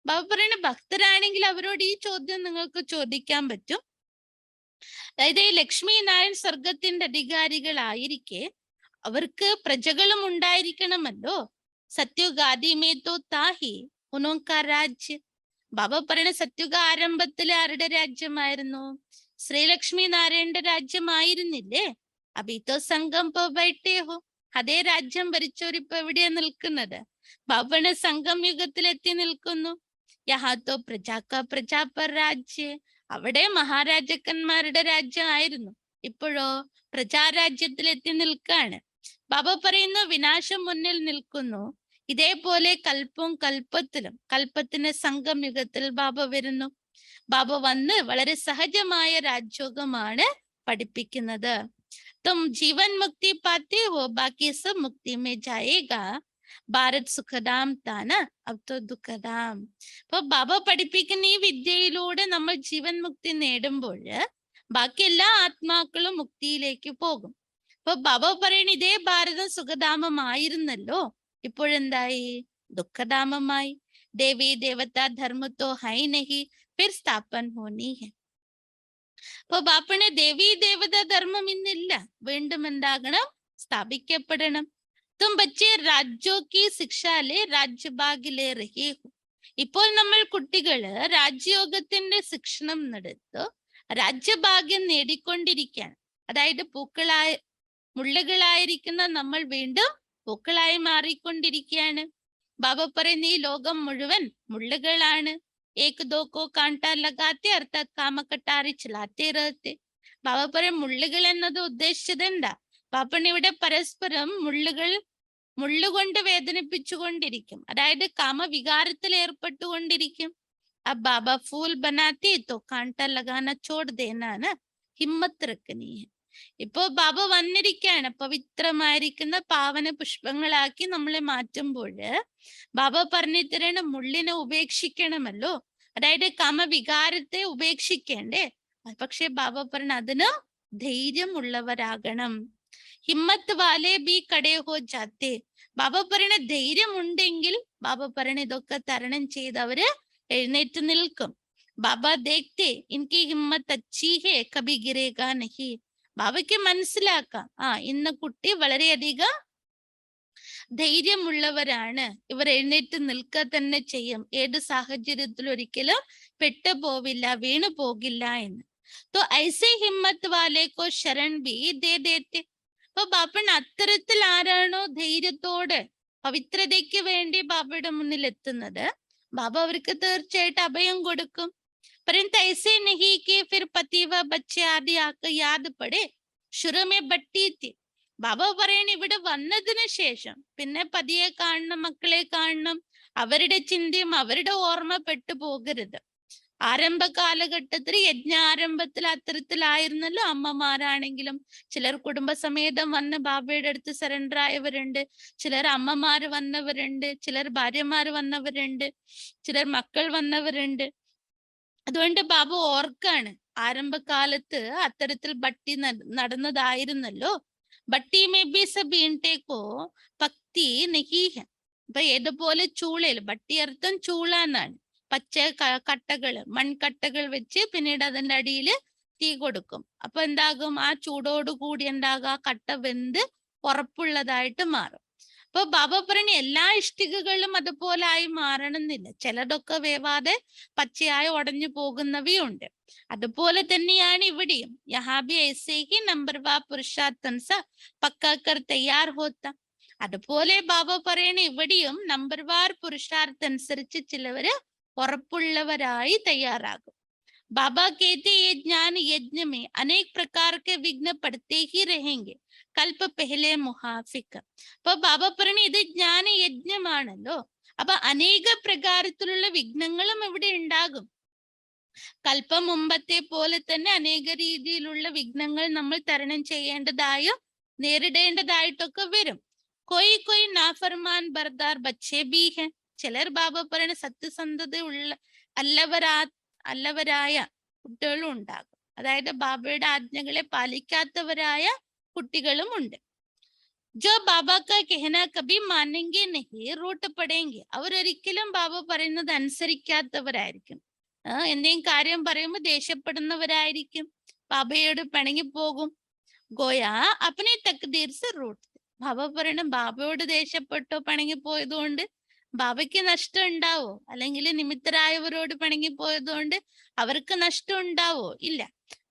[SPEAKER 4] ബാബ പറയുന്ന ഭക്തരാണെങ്കിൽ അവരോട് ഈ ചോദ്യം നിങ്ങൾക്ക് ചോദിക്കാൻ പറ്റും. അതായത് ഈ ലക്ഷ്മി നാരായൺ സ്വർഗത്തിന്റെ അധികാരികളായിരിക്കെ അവർക്ക് പ്രജകളും ഉണ്ടായിരിക്കണമല്ലോ. സത്യുഗാദിമേ തോ താഹി ഉനോങ്കാ രാജ്യ. ബാബ പറയുന്ന സത്യുഗ ആരംഭത്തില് ആരുടെ രാജ്യമായിരുന്നു? ശ്രീലക്ഷ്മി നാരായണന്റെ രാജ്യമായിരുന്നില്ലേ? അബീത്തോ സംഘം പോ ബൈട്ടേ ഹോ. അതേ രാജ്യം ഭരിച്ചവരിപ്പോ എവിടെയാ നിൽക്കുന്നത്? ബാബണ സംഘം യുഗത്തിൽ എത്തി നിൽക്കുന്നു. യഹാത്തോ പ്രജാക്ക പ്രജാപർ രാജ്യ. അവിടെ മഹാരാജാക്കന്മാരുടെ രാജ്യമായിരുന്നു. ഇപ്പോഴോ പ്രജാരാജ്യത്തിൽ എത്തി നിൽക്കാണ്. ബാബ പറയുന്നു, വിനാശം മുന്നിൽ നിൽക്കുന്നു. ഇതേപോലെ കൽപ്പവും കൽപ്പത്തിലും, കൽപ്പത്തിന് സംഘം യുഗത്തിൽ ബാബ വരുന്നു. ബാബ വന്ന് വളരെ സഹജമായ രാജയോഗമാണ് പഠിപ്പിക്കുന്നത്. तुम जीवन मुक्ति पाते हो, बाकी सब मुक्ति में जाएगा. ഭാരത് സുഖദാം താന അബ്ദോ ദുഃഖദാം. അപ്പൊ ബാബ പഠിപ്പിക്കുന്ന ഈ വിദ്യയിലൂടെ നമ്മൾ ജീവൻ മുക്തി നേടുമ്പോൾ ബാക്കി എല്ലാ ആത്മാക്കളും മുക്തിയിലേക്ക് പോകും. അപ്പൊ ബാബ പറയുന്ന ഇതേ ഭാരതം സുഖധാമമായിരുന്നല്ലോ, ഇപ്പോഴെന്തായി? ദുഃഖധാമമായി. ദേവി ദേവത ധർമ്മത്തോ ഹൈ നഹി ഫിർ സ്ഥാപൻ ഹോനി ഹെ. അപ്പൊ ബാപ്പനെ ദേവി ദേവത ധർമ്മം ഇന്നില്ല, വീണ്ടും എന്താകണം? സ്ഥാപിക്കപ്പെടണം. തും ബച്ചേ രാജ്യോ കി ശിക്ഷാലേ രാജ്യഭാഗിലേ രഹേ ഹോ. ഇപ്പോൾ നമ്മൾ കുട്ടികള് രാജ്യയോഗത്തിന്റെ ശിക്ഷണം നടത്തു രാജ്യഭാഗ്യം നേടിക്കൊണ്ടിരിക്കുകയാണ്. അതായത് മുള്ളുകളായിരിക്കുന്ന നമ്മൾ വീണ്ടും പൂക്കളായി മാറിക്കൊണ്ടിരിക്കുകയാണ്. ബാബ പറയുന്ന ഈ ലോകം മുഴുവൻ മുള്ളുകളാണ്. एक दो को कांटा लगाते अर्थात കാമക്കട്ടാരി ചലാത്തെ रहते. ബാബ പറയും മുള്ളുകൾ എന്നത് ഉദ്ദേശിച്ചത് എന്താ? ബാപ്പൻ ഇവിടെ പരസ്പരം മുള്ളുകൊണ്ട് വേദനിപ്പിച്ചുകൊണ്ടിരിക്കും, അതായത് കാമവികാരത്തിൽ ഏർപ്പെട്ടുകൊണ്ടിരിക്കും. अब बाबा फूल बनाते तो कांटा लगाना छोड़ देना ना, हिम्मत रखनी है. ഇപ്പോ ബാബ വന്നിരിക്കുകയാണ്. പവിത്രമായിരിക്കുന്ന പാവന പുഷ്പങ്ങളാക്കി നമ്മളെ മാറ്റുമ്പോൾ ബാബ പറഞ്ഞു തരണ മുള്ളിനെ ഉപേക്ഷിക്കണമല്ലോ, അതായത് കാമവികാരത്തെ ഉപേക്ഷിക്കേണ്ടേ. പക്ഷെ ബാബ പറഞ്ഞ അതിന് ധൈര്യമുള്ളവരാകണം. ഹിമ്മത്ത് വാലേ ബി കടേ ഹോ ജാത്തെ. ബാബ പറയണ ധൈര്യം ഉണ്ടെങ്കിൽ ബാബ പറയണ ഇതൊക്കെ തരണം ചെയ്ത് അവര് എഴുന്നേറ്റ് നിൽക്കും. ബാബ ദേഖ്തേ ഇൻകി ഹിമ്മത്ത് അച്ചി ഹേ കബി ഗിരേഗാ നഹി. ബാബയ്ക്ക് മനസ്സിലാക്കാം, ഇന്ന് കുട്ടി വളരെയധികം ധൈര്യമുള്ളവരാണ്, ഇവർ എഴുന്നേറ്റ് നിൽക്കുക തന്നെ ചെയ്യും, ഏത് സാഹചര്യത്തിൽ ഒരിക്കലും പെട്ടുപോവില്ല, വീണു പോകില്ല എന്ന്. तो ऐसे हिम्मत वाले को शरण भी दे देते. അപ്പൊ ബാപ്പൻ അത്തരത്തിൽ ആരാണോ ധൈര്യത്തോടെ പവിത്രതയ്ക്ക് വേണ്ടി ബാബയുടെ മുന്നിൽ എത്തുന്നത്, ബാബ അവർക്ക് തീർച്ചയായിട്ടും അഭയം കൊടുക്കും. परंतु ऐसे नहीं कि फिर पति व बच्चे आदि आकर याद पड़े शुरू में बट्टी थी. ബാബ പറയണ ഇവിടെ വന്നതിന് ശേഷം പിന്നെ പതിയെ കാണണം, മക്കളെ കാണണം, അവരുടെ ചിന്തയും അവരുടെ ഓർമ്മ പെട്ടു പോകരുത്. ആരംഭ കാലഘട്ടത്തിൽ യജ്ഞാരംഭത്തിൽ അത്തരത്തിലായിരുന്നല്ലോ. അമ്മമാരാണെങ്കിലും ചിലർ കുടുംബസമേതം വന്ന് ബാബയുടെ അടുത്ത് സറണ്ടർ ആയവരുണ്ട്, ചിലർ അമ്മമാര് വന്നവരുണ്ട്, ചിലർ ഭാര്യമാര് വന്നവരുണ്ട്, ചിലർ മക്കൾ വന്നവരുണ്ട്. അതുകൊണ്ട് ബാബ ഓർക്കാണ് ആരംഭകാലത്ത് അത്തരത്തിൽ ബട്ടി നടന്നതായിരുന്നല്ലോ. ബട്ടി മേ ബി സബ് ഇൻടേക്കോ പക്തി നഹി ഹെ. ഇപ്പൊ ഏതുപോലെ ചൂളയിൽ, ബട്ടി അർത്ഥം ചൂള എന്നാണ്, പച്ച കട്ടകള് മൺകട്ടകൾ വെച്ച് പിന്നീട് അതിന്റെ അടിയിൽ തീ കൊടുക്കും. അപ്പൊ എന്താകും? ആ ചൂടോട് കൂടി എന്താകും? ആ കട്ട വെന്ത് ഉറപ്പുള്ളതായിട്ട് മാറും. അപ്പൊ ബാബ പറഞ്ഞ എല്ലാ ഇഷ്ടികകളും അതുപോലെ ആയി മാറണമെന്നില്ല, ചിലതൊക്കെ വേവാതെ പച്ചയായി ഉടഞ്ഞു പോകുന്നവയുണ്ട്. അതുപോലെ തന്നെയാണ് ഇവിടെയും. യഹാ ബി ഐസേ ഹി നമ്പർ വാ പുരുഷാർത്ഥം സ പക്കാക്കർ തയ്യാർ ഹോത്ത. അതുപോലെ ബാബ പറയണ ഇവിടെയും നമ്പർ വാർ പുരുഷാർത്ഥം അനുസരിച്ച് ചിലവര് ഉറപ്പുള്ളവരായി തയ്യാറാകും. बाबा कहते ये ज्ञान यज्ञ में अनेक प्रकार के विघ्न पड़ते ही रहेंगे. കൽപ്പ പെഹലെ മുഹാഫിക്ക്. അപ്പൊ ബാബ പറഞ്ഞ ഇത് ജ്ഞാന യജ്ഞമാണല്ലോ, അപ്പൊ അനേക പ്രകാരത്തിലുള്ള വിഘ്നങ്ങളും ഇവിടെ ഉണ്ടാകും. കൽപ്പം മുമ്പത്തെ പോലെ തന്നെ അനേക രീതിയിലുള്ള വിഘ്നങ്ങൾ നമ്മൾ തരണം ചെയ്യേണ്ടതായും നേരിടേണ്ടതായിട്ടൊക്കെ വരും. കൊയ് നാഫർമാൻ ബർദാർ ബച്ചേ ബി ഹെ. ചിലർ ബാബ പറയുന്ന സത്യസന്ധത അല്ലവരായ കുട്ടികളും ഉണ്ടാകും. അതായത് ബാബയുടെ ആജ്ഞകളെ പാലിക്കാത്തവരായ കുട്ടികളും ഉണ്ട്. ജോ ബാബാക്ക കെഹന കബി മാനെങ്കി നഹി റൂട്ട് പടേങ്കി. അവരൊരിക്കലും ബാബ പറയുന്നത് അനുസരിക്കാത്തവരായിരിക്കും. എന്തെങ്കിലും കാര്യം പറയുമ്പോൾ ദേഷ്യപ്പെടുന്നവരായിരിക്കും, ബാബയോട് പിണങ്ങി പോകും. ഗോയാ അപ്പനെ തക്ദീർ സെ റൂട്ട്. ബാബ പറയണം ബാബയോട് ദേഷ്യപ്പെട്ടോ പിണങ്ങി പോയതുകൊണ്ട് ബാബയ്ക്ക് നഷ്ടം ഉണ്ടാവോ? അല്ലെങ്കിൽ നിമിത്തരായവരോട് പിണങ്ങി പോയതുകൊണ്ട് അവർക്ക് നഷ്ടം ഉണ്ടാവോ? ഇല്ല.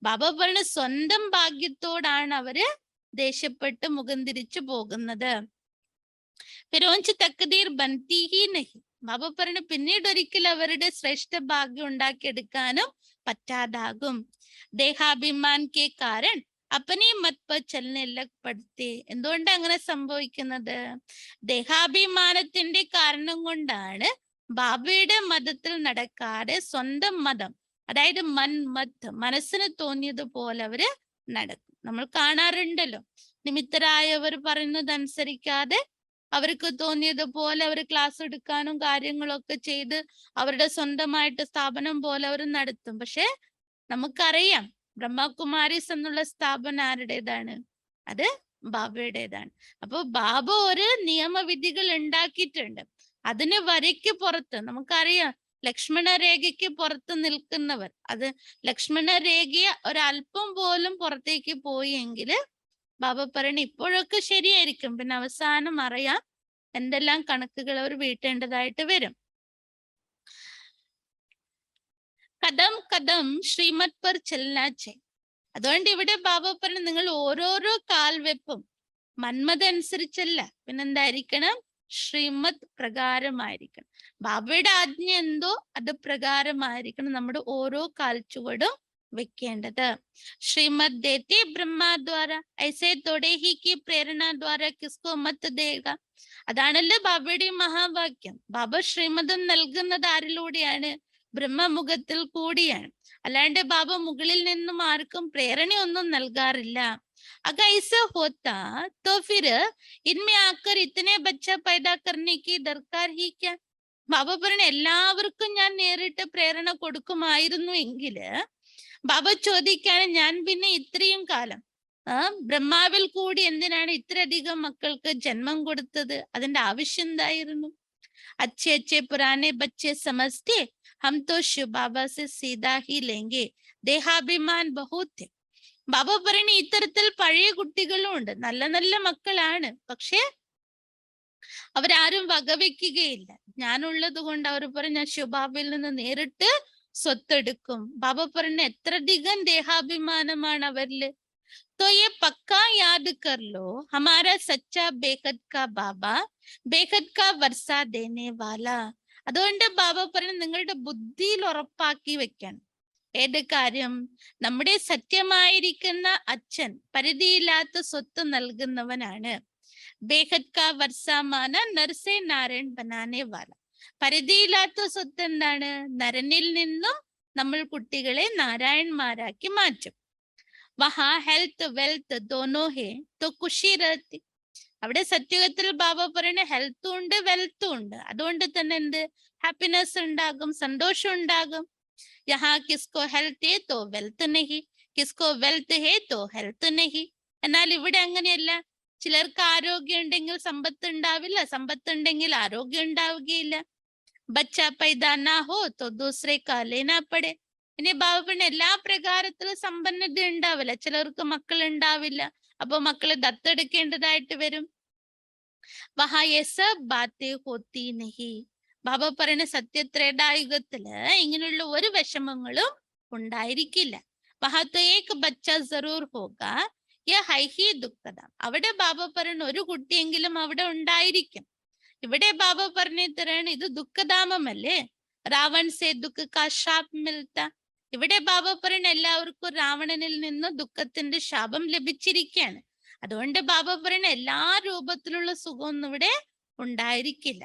[SPEAKER 4] ബാബ പറഞ്ഞ സ്വന്തം ഭാഗ്യത്തോടാണ് അവര് ദേഷ്യപ്പെട്ട് മുഖം തിരിച്ചു പോകുന്നത്. ഫിരോഞ്ച് തക്ദീർ ബൻതി ഹി നഹി. ബാബ പറഞ്ഞ പിന്നീട് ഒരിക്കലും അവരുടെ ശ്രേഷ്ഠ ഭാഗ്യം ഉണ്ടാക്കിയെടുക്കാനും പറ്റാതാകും. ദേഹാഭിമാൻ കെ കാരൺ അപ്പനെ മത് ചലനെ ലഗ്പെടുത്തി. എന്തുകൊണ്ട് അങ്ങനെ സംഭവിക്കുന്നത്? ദേഹാഭിമാനത്തിന്റെ കാരണം കൊണ്ടാണ് ബാബയുടെ മതത്തിൽ നടക്കാതെ സ്വന്തം മതം, അതായത് മന്മത്ത്, മനസ്സിന് തോന്നിയതുപോലെ അവര് നടക്കും. നമ്മൾ കാണാറുണ്ടല്ലോ, നിമിത്തരായവർ പറയുന്നത് അനുസരിക്കാതെ അവർക്ക് തോന്നിയതുപോലെ അവർ ക്ലാസ് എടുക്കാനും കാര്യങ്ങളൊക്കെ ചെയ്ത് അവരുടെ സ്വന്തമായിട്ട് സ്ഥാപനം പോലെ അവർ നടത്തും. പക്ഷെ നമുക്കറിയാം ബ്രഹ്മകുമാരീസ് എന്നുള്ള സ്ഥാപനം ആരുടേതാണ്? അത് ബാബയുടേതാണ്. അപ്പൊ ബാബ ഒരു നിയമവിധികൾ ഉണ്ടാക്കിയിട്ടുണ്ട്. അതിന് വരയ്ക്ക് പുറത്ത് നമുക്കറിയാം, ലക്ഷ്മണ രേഖയ്ക്ക് പുറത്ത് നിൽക്കുന്നവർ, അത് ലക്ഷ്മണ രേഖയെ ഒരല്പം പോലും പുറത്തേക്ക് പോയെങ്കിൽ ബാബ പറയണ ഇപ്പോഴൊക്കെ ശരിയായിരിക്കും, പിന്നെ അവസാനം അറിയാം എന്തെല്ലാം കണക്കുകൾ അവർ വീട്ടേണ്ടതായിട്ട് വരും. കദം കദം ശ്രീമത് പർ ചലനാച്ചേ. അതുകൊണ്ട് ഇവിടെ ബാബ പറഞ്ഞ നിങ്ങൾ ഓരോരോ കാൽവെപ്പും മന്മത അനുസരിച്ചല്ല, പിന്നെന്തായിരിക്കണം? ശ്രീമത് പ്രകാരമായിരിക്കണം. ബാബയുടെ ആജ്ഞ എന്തോ അത് പ്രകാരമായിരിക്കണം നമ്മുടെ ഓരോ കാൽച്ചുവടും വെക്കേണ്ടത്. ശ്രീമത് ദേത്തെ ബ്രഹ്മദ്വാര ഐസേ തോടെ ഹി കി പ്രേരണ ദ്വാര കിസ്കോ മത് ദേഗ. അതാണല്ലോ ബാബയുടെ മഹാവാക്യം. ബാബ ശ്രീമതം നൽകുന്നത് ആരിലൂടെയാണ്? ബ്രഹ്മമുഖത്തിൽ കൂടിയാണ്. അല്ലാണ്ട് ബാബ മുകളിൽ നിന്നും ആർക്കും പ്രേരണയൊന്നും നൽകാറില്ല. अगर ऐसा होता तो फिर इनमें आकर इतने बच्चा पैदा करने की दरकार ही क्या? ബാബ പറഞ്ഞ എല്ലാവർക്കും ഞാൻ നേരിട്ട് പ്രേരണ കൊടുക്കുമായിരുന്നു എങ്കില് ബാബ ചോദിക്കാണ്, ഞാൻ പിന്നെ ഇത്രയും കാലം ബ്രഹ്മാവിൽ കൂടി എന്തിനാണ് ഇത്രയധികം മക്കൾക്ക് ജന്മം കൊടുത്തത്? അതിന്റെ ആവശ്യം എന്തായിരുന്നു? अच्छे अच्छे पुराने बच्चे समझते हम तो शिव बाबा से सीधा ही लेंगे, देहाभिमान बहुत थे. ബാബ പറയുന്ന ഇത്തരത്തിൽ പഴയ കുട്ടികളും ഉണ്ട്, നല്ല നല്ല മക്കളാണ്, പക്ഷെ അവരാരും വകവെക്കുകയില്ല. ഞാനുള്ളത് കൊണ്ട് അവർ പറയും ഞാൻ ശിവബാബയിൽ നിന്ന് നേരിട്ട് സ്വത്തെടുക്കും. ബാബ പറയുന്ന എത്രയധികം ദേഹാഭിമാനമാണ് അവരില്. तो ये पक्का याद कर लो, हमारा सच्चा बेखद का बाबा बेखद का वर्षा देने वाला. അതുകൊണ്ട് ബാബ പറയുന്നത് നിങ്ങളുടെ ബുദ്ധിയിൽ ഉറപ്പാക്കി വെക്കണം. ഏത് കാര്യം? നമ്മുടെ സത്യമായിരിക്കുന്ന അച്ഛൻ പരിധിയില്ലാത്ത സ്വത്ത് നൽകുന്നവനാണ്. ബേഖദ് കാ വർഷമാന നർസെ നാരായൺ ബനാനെ വാല. പരിധിയില്ലാത്ത സ്വത്ത് എന്താണ്? നരനിൽ നിന്നും നമ്മൾ കുട്ടികളെ നാരായൺമാരാക്കി മാറ്റും. വഹാ ഹെൽത്ത് വെൽത്ത് ദോനോ ഹേ തോ ഖുഷി രഹത്തി. അവിടെ സത്യത്തിൽ ബാബ പറയുന്ന ഹെൽത്തും ഉണ്ട് വെൽത്തും ഉണ്ട്. അതുകൊണ്ട് തന്നെ എന്ത് ഹാപ്പിനെസ് ഉണ്ടാകും, സന്തോഷം ഉണ്ടാകും. യഹാ കിസ്കോ ഹെൽത്ത് ഹേ തോ വെൽത്ത് നഹി, കിസ്കോ വെൽത്ത് ഹേ തോ ഹെൽത്ത് നഹി. എന്നാൽ ഇവിടെ അങ്ങനെയല്ല. ചിലർക്ക് ആരോഗ്യം ഉണ്ടെങ്കിൽ സമ്പത്ത് ഉണ്ടാവില്ല, സമ്പത്ത് ഉണ്ടെങ്കിൽ ആരോഗ്യം ഉണ്ടാവുകയില്ല. ബച്ച പൈദാ നാ ഹോ തോ ദൂസരെ കാ ലേനാ പടേ. ഇനി ബാബുവിന് എല്ലാ പ്രകാരത്തിലും സമ്പന്നത ഉണ്ടാവില്ല. ചിലർക്ക് മക്കൾ ഉണ്ടാവില്ല, അപ്പൊ മക്കളെ ദത്തെടുക്കേണ്ടതായിട്ട് വരും. വഹാ യേ സബ് ബാത്തേ ഹോത്തി നഹി. ബാബ പറയുന്ന സത്യത്രേതായുഗത്തില് ഇങ്ങനെയുള്ള ഒരു വിഷമങ്ങളും ഉണ്ടായിരിക്കില്ല. വഹാ തോ ഏക് ബച്ച ജറൂർ ഹോഗാ, ഹൈഹി ദുഃഖധാം. അവിടെ ബാബ പറഞ്ഞ ഒരു കുട്ടിയെങ്കിലും അവിടെ ഉണ്ടായിരിക്കും. ഇവിടെ ബാബ പറഞ്ഞു തരാണ് ഇത് ദുഃഖധാമമല്ലേ, രാവൺ സേ ദുഃഖ കാ ശാപ് മിൽത്ത. ഇവിടെ ബാബ പറയുന്ന എല്ലാവർക്കും രാവണനിൽ നിന്ന് ദുഃഖത്തിന്റെ ശാപം ലഭിച്ചിരിക്കുകയാണ്. അതുകൊണ്ട് ബാബ പറയുന്ന എല്ലാ രൂപത്തിലുള്ള സുഖമൊന്നും ഇവിടെ ഉണ്ടായിരിക്കില്ല.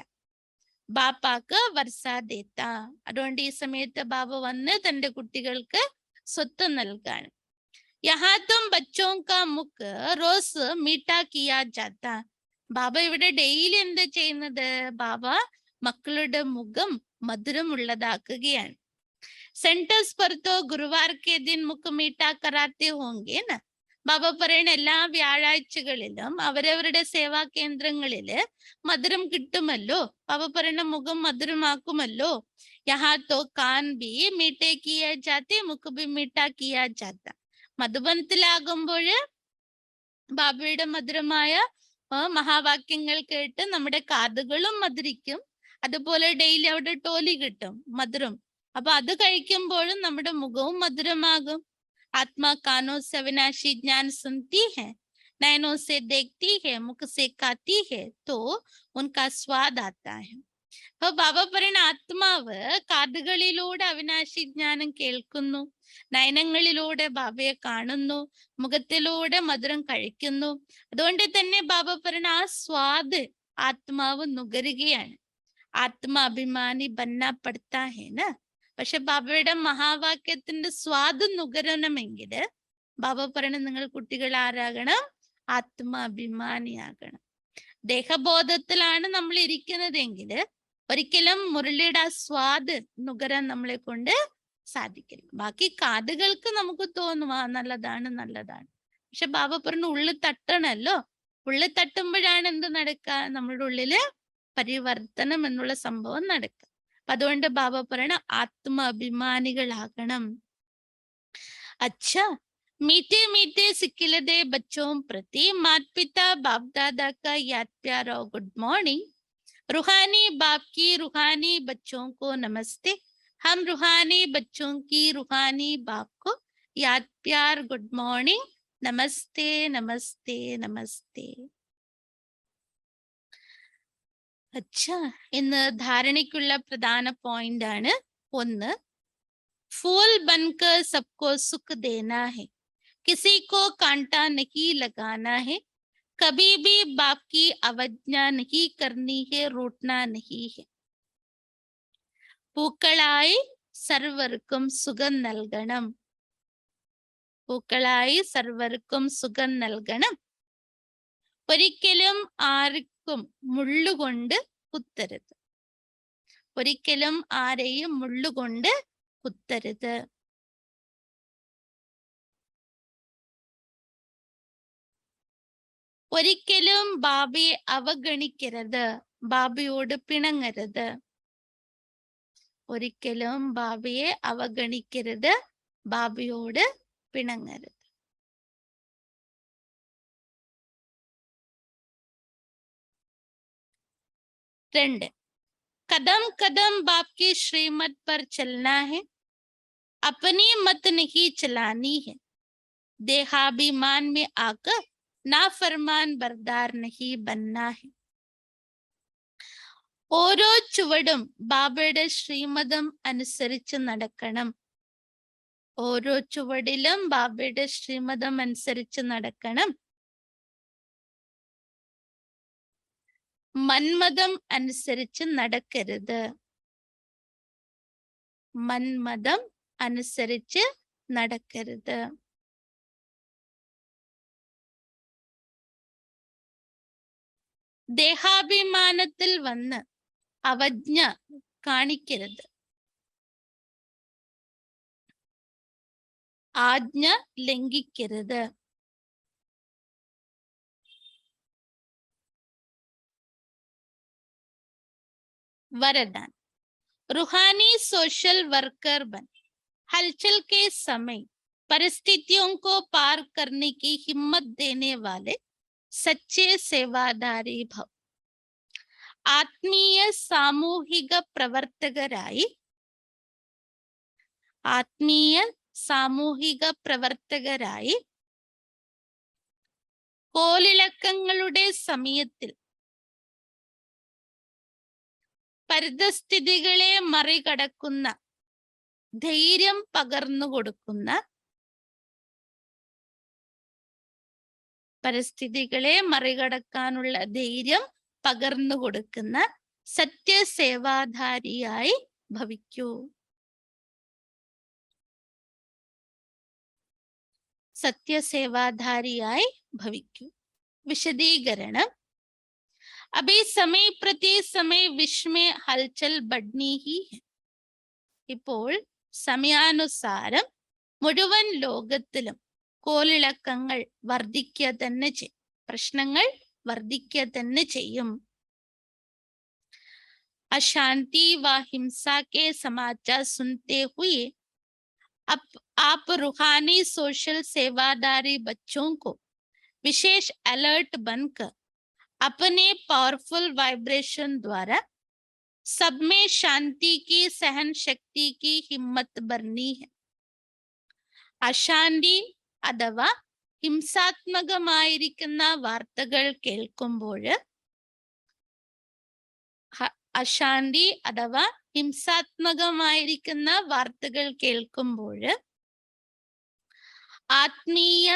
[SPEAKER 4] ബാപ്പാക്ക് വർഷാദേത്ത. അതുകൊണ്ട് ഈ സമയത്ത് ബാബ വന്ന് തന്റെ കുട്ടികൾക്ക് സ്വത്ത് നൽകാണ്. യഹാ തും ബച്ചോം കാ മുഖ് റോസ് മീഠാ കിയാ ജാത്ത. ബാബ ഇവിടെ ഡെയിലി എന്താ ചെയ്യുന്നത്? ബാബ മക്കളുടെ മുഖം മധുരമുള്ളതാക്കുകയാണ്. സെന്റേഴ്സ് पर तो गुरुवार के दिन मुख मीठा कराते होंगे ना. ബാബ പറയുന്ന എല്ലാ വ്യാഴാഴ്ചകളിലും അവരവരുടെ സേവാ കേന്ദ്രങ്ങളില് മധുരം കിട്ടുമല്ലോ. ബാബ പറയുന്ന മുഖം മധുരമാക്കുമല്ലോ. യഹാ തോ can be മീഠേ Keya ജാത്തെ മുഖ് B Meetha കിയാ ജാത്ത. മധുബനത്തിലാകുമ്പോൾ ബാബയുടെ മധുരമായ മഹാവാക്യങ്ങൾ കേട്ട് നമ്മുടെ കാതുകളും മധുരിക്കും. അതുപോലെ ഡെയിലി അവിടെ ടോലി കിട്ടും മധുരം. അപ്പൊ അത് കഴിക്കുമ്പോഴും നമ്മുടെ മുഖവും മധുരമാകും. ആത്മാ കാനോ സെ അവിനാശി ജ്ഞാൻ സുനती है, नैनों से देखती है, मुख से खाती है, तो उनका स्वाद आता है. അപ്പൊ ബാബ പറയുന്ന ആത്മാവ് കാതുകളിലൂടെ അവിനാശി ജ്ഞാനം കേൾക്കുന്നു, നയനങ്ങളിലൂടെ ബാബയെ കാണുന്നു, മുഖത്തിലൂടെ മധുരം കഴിക്കുന്നു. അതുകൊണ്ട് തന്നെ ബാബ പറയുന്ന ആ സ്വാദ് ആത്മാവ് നുകരുകയാണ്. ആത്മാഭിമാനി ബന്ന പടുത്താ ഹേന. പക്ഷെ ബാബയുടെ മഹാവാക്യത്തിന്റെ സ്വാദ് നുകരണമെങ്കിൽ ബാബ പറയണ നിങ്ങൾ കുട്ടികൾ ആരാകണം? ആത്മാഭിമാനിയാകണം. ദേഹബോധത്തിലാണ് നമ്മൾ ഇരിക്കുന്നതെങ്കിൽ ഒരിക്കലും മുരളിയുടെ ആ സ്വാദ് നുകരാൻ നമ്മളെ കൊണ്ട് സാധിക്കില്ല. ബാക്കി കാതുകൾക്ക് നമുക്ക് തോന്നും ആ നല്ലതാണ് നല്ലതാണ്. പക്ഷെ ബാബ പറഞ്ഞു ഉള്ളിൽ തട്ടണല്ലോ. ഉള്ളിൽ തട്ടുമ്പോഴാണ് എന്ത് നടക്കുക? നമ്മുടെ ഉള്ളില് പരിവർത്തനം എന്നുള്ള സംഭവം നടക്കുക. അപ്പൊ അതുകൊണ്ട് ബാബ പറയണ ആത്മാഭിമാനികളാകണം. अच्छा, मीठे मीठे सिकिलदे बच्चों प्रति माता पिता बाप दादा का याद प्यार और गुड मॉर्निंग. रूहानी बाप की रूहानी बच्चों को नमस्ते. हम रूहानी बच्चों की रूहानी बाप को याद प्यार गुड मॉर्निंग. नमस्ते नमस्ते नमस्ते. अच्छा, ഇന്ന് ധാരണയ്ക്കുള്ള പ്രധാന പോയിന്റ് ആണ്. ഒന്ന്, फूल बनकर सबको सुख देना है, किसी को कांटा नहीं लगाना है, कभी भी बाप की अवज्ञा नहीं करनी है, रूठना नहीं है. പൂക്കളായി സർവർക്കും സുഖം നൽകണം. പൂക്കളായി സർവർക്കും സുഖം നൽകണം. ഒരിക്കലും ആർക്കും മുള്ളുകൊണ്ട് കുത്തരുത്. ഒരിക്കലും ആരെയും മുള്ളുകൊണ്ട് കുത്തരുത്. ഒരിക്കലും ബാബയെ അവഗണിക്കരുത്. ബാബയോട് പിണങ്ങരുത്. ഒരിക്കലും ബാബയെ അവഗണിക്കരുത്. ബാബയോട് പിണങ്ങരുത്. 2, कदम कदम बाप की श्रीमत पर चलना है, अपनी मत नहीं चलानी है, देहाभिमान में आकर नाफरमान बरदार नहीं बनना है. ഓരോ ചുവടും ബാബയുടെ ശ്രീമതം അനുസരിച്ച് നടക്കണം. ഓരോ ചുവടിലും ബാബയുടെ ശ്രീമതം അനുസരിച്ച് നടക്കണം. മന്മതം അനുസരിച്ച് നടക്കരുത്. മന്മതം അനുസരിച്ച് നടക്കരുത്. ദേഹാഭിമാനത്തിൽ വന്ന് അവജ്ഞ കാണിക്കരുത്. ആജ്ഞ ലംഘിക്കരുത്. वरदान, रूहानी सोशल वर्कर बन, हलचल के समय परिस्थितियों को पार करने की हिम्मत देने वाले सच्चे सेवादारी भव. ആത്മീയ സാമൂഹിക പ്രവർത്തകരായി കോലിളക്കങ്ങളുടെ സമയത്തിൽ പരിതസ്ഥിതികളെ മറികടക്കുന്ന ധൈര്യം പകർന്നു കൊടുക്കുന്ന, പരിസ്ഥിതികളെ മറികടക്കാനുള്ള ധൈര്യം പകർന്നു കൊടുക്കുന്ന സത്യസേവാധാരിയായി ഭവിക്കൂ. സത്യസേവാധാരിയായി ഭവിക്കൂ. വിശദീകരണം. अभी समय प्रति समय विश्व में हलचल बढ़नी ही है. ഇപ്പോൾ സമയാനുസാരം മുഴുവൻ ലോകത്തിലും കോളിളക്കങ്ങൾ വർദ്ധിക്കുക തന്നെ ചെയ്യും, പ്രശ്നങ്ങൾ വർദ്ധിക്കുക തന്നെ ചെയ്യും. अशांति व हिंसा के समाचार सुनते हुए अब आप रूहानी सोशल सेवादारी बच्चों को विशेष अलर्ट बनकर अपने पावरफुल वाइब्रेशन द्वारा सब में शांति की, सहन शक्ति की हिम्मत भरनी है. അശാന്തി അഥവാ ഹിംസാത്മകമായിരിക്കുന്ന വാർത്തകൾ കേൾക്കുമ്പോൾ, അശാന്തി അഥവാ ഹിംസാത്മകമായിരിക്കുന്ന വാർത്തകൾ കേൾക്കുമ്പോൾ ആത്മീയ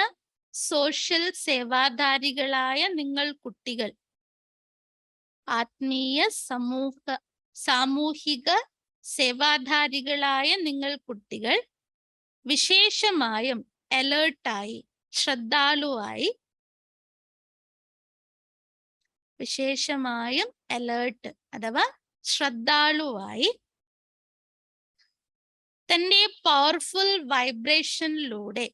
[SPEAKER 4] സോഷ്യൽ സേവാധാരികളായ നിങ്ങൾ കുട്ടികൾ, ആത്മീയ സാമൂഹിക സേവാധാരികളായ നിങ്ങൾ കുട്ടികൾ വിശേഷമായും അലേർട്ടായി, ശ്രദ്ധാലുവായി, വിശേഷമായും അലേർട്ട് അഥവാ ശ്രദ്ധാലുവായി തന്റെ പവർഫുൾ വൈബ്രേഷനിലൂടെ,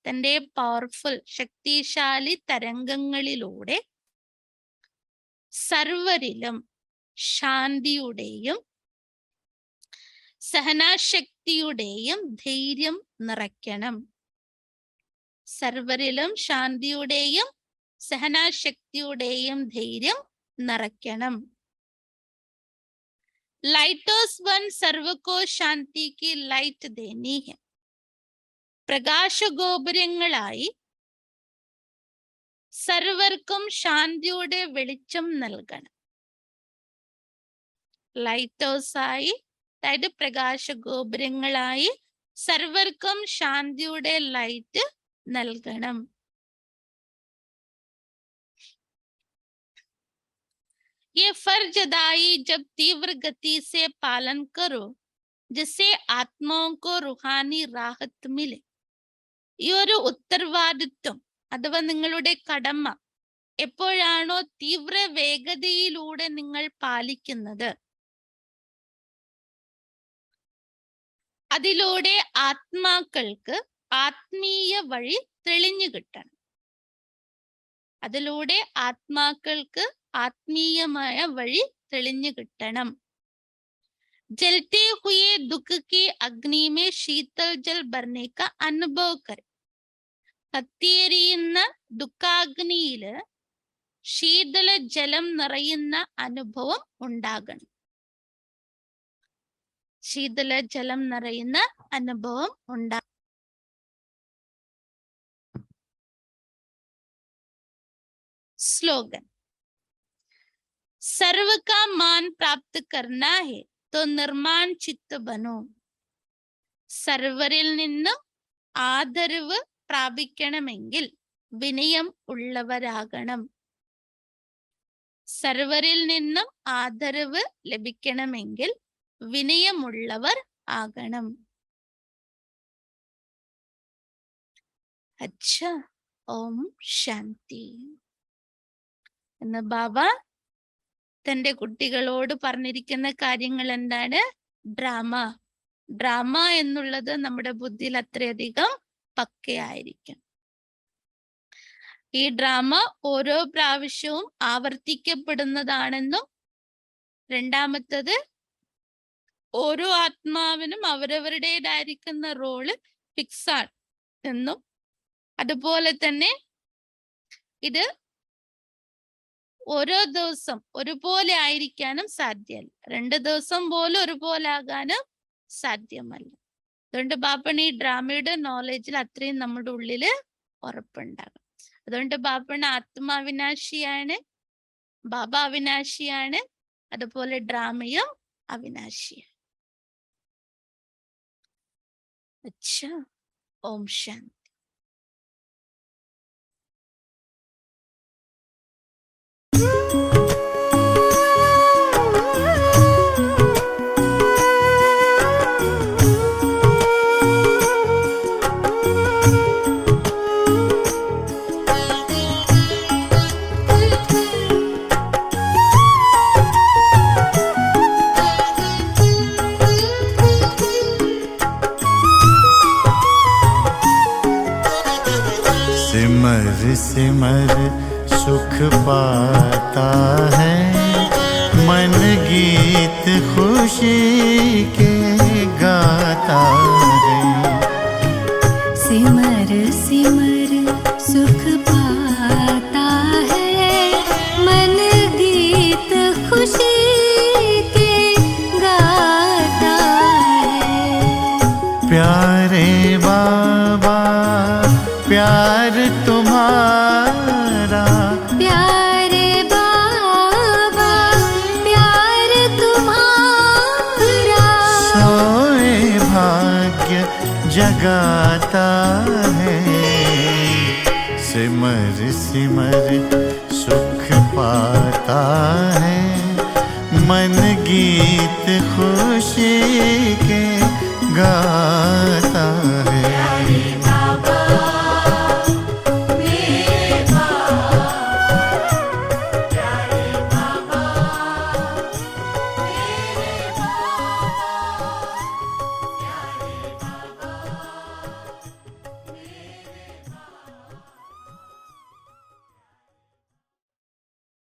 [SPEAKER 4] തന്റെ പവർഫുൾ ശക്തിശാലി തരംഗങ്ങളിലൂടെ സർവരിലും ശാന്തിയുടെയും സഹനാശക്തിയുടെയും ധൈര്യം നിറയ്ക്കണം. സർവരിലും ശാന്തിയുടെയും സഹനാശക്തിയുടെയും ധൈര്യം നിറയ്ക്കണം. लाइटर्स वन सर्व को शांति की लाइट देनी है. പ്രകാശ ഗോപുരങ്ങളായി സർവർക്കും ശാന്തിയുടെ വെളിച്ചം നൽകണം. ലൈറ്റേഴ്സായി, അതായത് പ്രകാശ ഗോപുരങ്ങളായി സർവർക്കും ശാന്തിയുടെ ലൈറ്റ് നൽകണം. ये फर्ज अदाई जब तीव्र गति से पालन करो जिससे आत्माओं को रूहानी राहत मिले. ഈ ഒരു ഉത്തരവാദിത്വം അഥവാ നിങ്ങളുടെ കടമ എപ്പോഴാണോ തീവ്ര വേഗതയിലൂടെ നിങ്ങൾ പാലിക്കുന്നത്, അതിലൂടെ ആത്മാക്കൾക്ക് ആത്മീയ വഴി തെളിഞ്ഞു കിട്ടണം. അതിലൂടെ ആത്മാക്കൾക്ക് ആത്മീയമായ വഴി തെളിഞ്ഞു കിട്ടണം. ജലത്തെ ഹുയെ ദുഃഖ കി അഗ്നി മേ ശീതൽ ജൽ ഭർനെ കാ അനുഭവ് കരെ. കത്തിയെരിയുന്ന ദുഃഖാഗ്നിയില് ശീതള ജലം നിറയുന്ന അനുഭവം ഉണ്ടാകണം. ശീതള ജലം നിറയുന്ന അനുഭവം ഉണ്ടാകണം. स्लोगन. सर्व का मान प्राप्त करना है तो निर्माण चित्त बनो. സർവരിൽ നിന്നും ആദരവ് പ്രാപിക്കണമെങ്കിൽ വിനയം ഉള്ളവരാകണം. സർവരിൽ നിന്നും ആദരവ് ലഭിക്കണമെങ്കിൽ വിനയമുള്ളവർ ആകണം. അച്ഛാ, ഓം ശാന്തി എന്ന് ബാബ തന്റെ കുട്ടികളോട് പറഞ്ഞിരിക്കുന്ന കാര്യങ്ങൾ എന്താണ്? ഡ്രാമ. ഡ്രാമ എന്നുള്ളത് നമ്മുടെ ബുദ്ധിയിൽ അത്രയധികം പക്കയായിരിക്കും. ഈ ഡ്രാമ ഓരോ പ്രാവശ്യവും ആവർത്തിക്കപ്പെടുന്നതാണെന്നും, രണ്ടാമത്തത് ഓരോ ആത്മാവിനും അവരവരുടേതായിരിക്കുന്ന റോള് ഫിക്സ് ആണ് എന്നും, അതുപോലെ തന്നെ ഇത് ഓരോ ദിവസം ഒരുപോലെ ആയിരിക്കാനും സാധ്യമല്ല. 2 ദിവസം പോലും ഒരുപോലെ ആകാനും സാധ്യമല്ല. അതുകൊണ്ട് ബാപ്പണ് ഈ ഡ്രാമയുടെ നോളജിൽ അത്രയും നമ്മുടെ ഉള്ളില് ഉറപ്പുണ്ടാകും. അതുകൊണ്ട് ബാപ്പണ്ണ ആത്മ അവിനാശിയാണ്, ബാബ അവിനാശിയാണ്, അതുപോലെ ഡ്രാമയും അവിനാശിയാണ്. അച്ഛാ, ഓം ശാന്തി.
[SPEAKER 1] सिमर सिमर सुख पाता है, मन गीत खुशी के गाता है।
[SPEAKER 2] सिमर सिमर सुख पाता है, मन गीत खुशी के गाता है।
[SPEAKER 1] प्यारे बाबा प्यार तुम्हारा,
[SPEAKER 2] प्यारे बाबा प्यार तुम्हारा,
[SPEAKER 1] सोए भाग्य जगाता है। सिमर सिमर सुख पाता है, मन गीत खुशी के गाता है।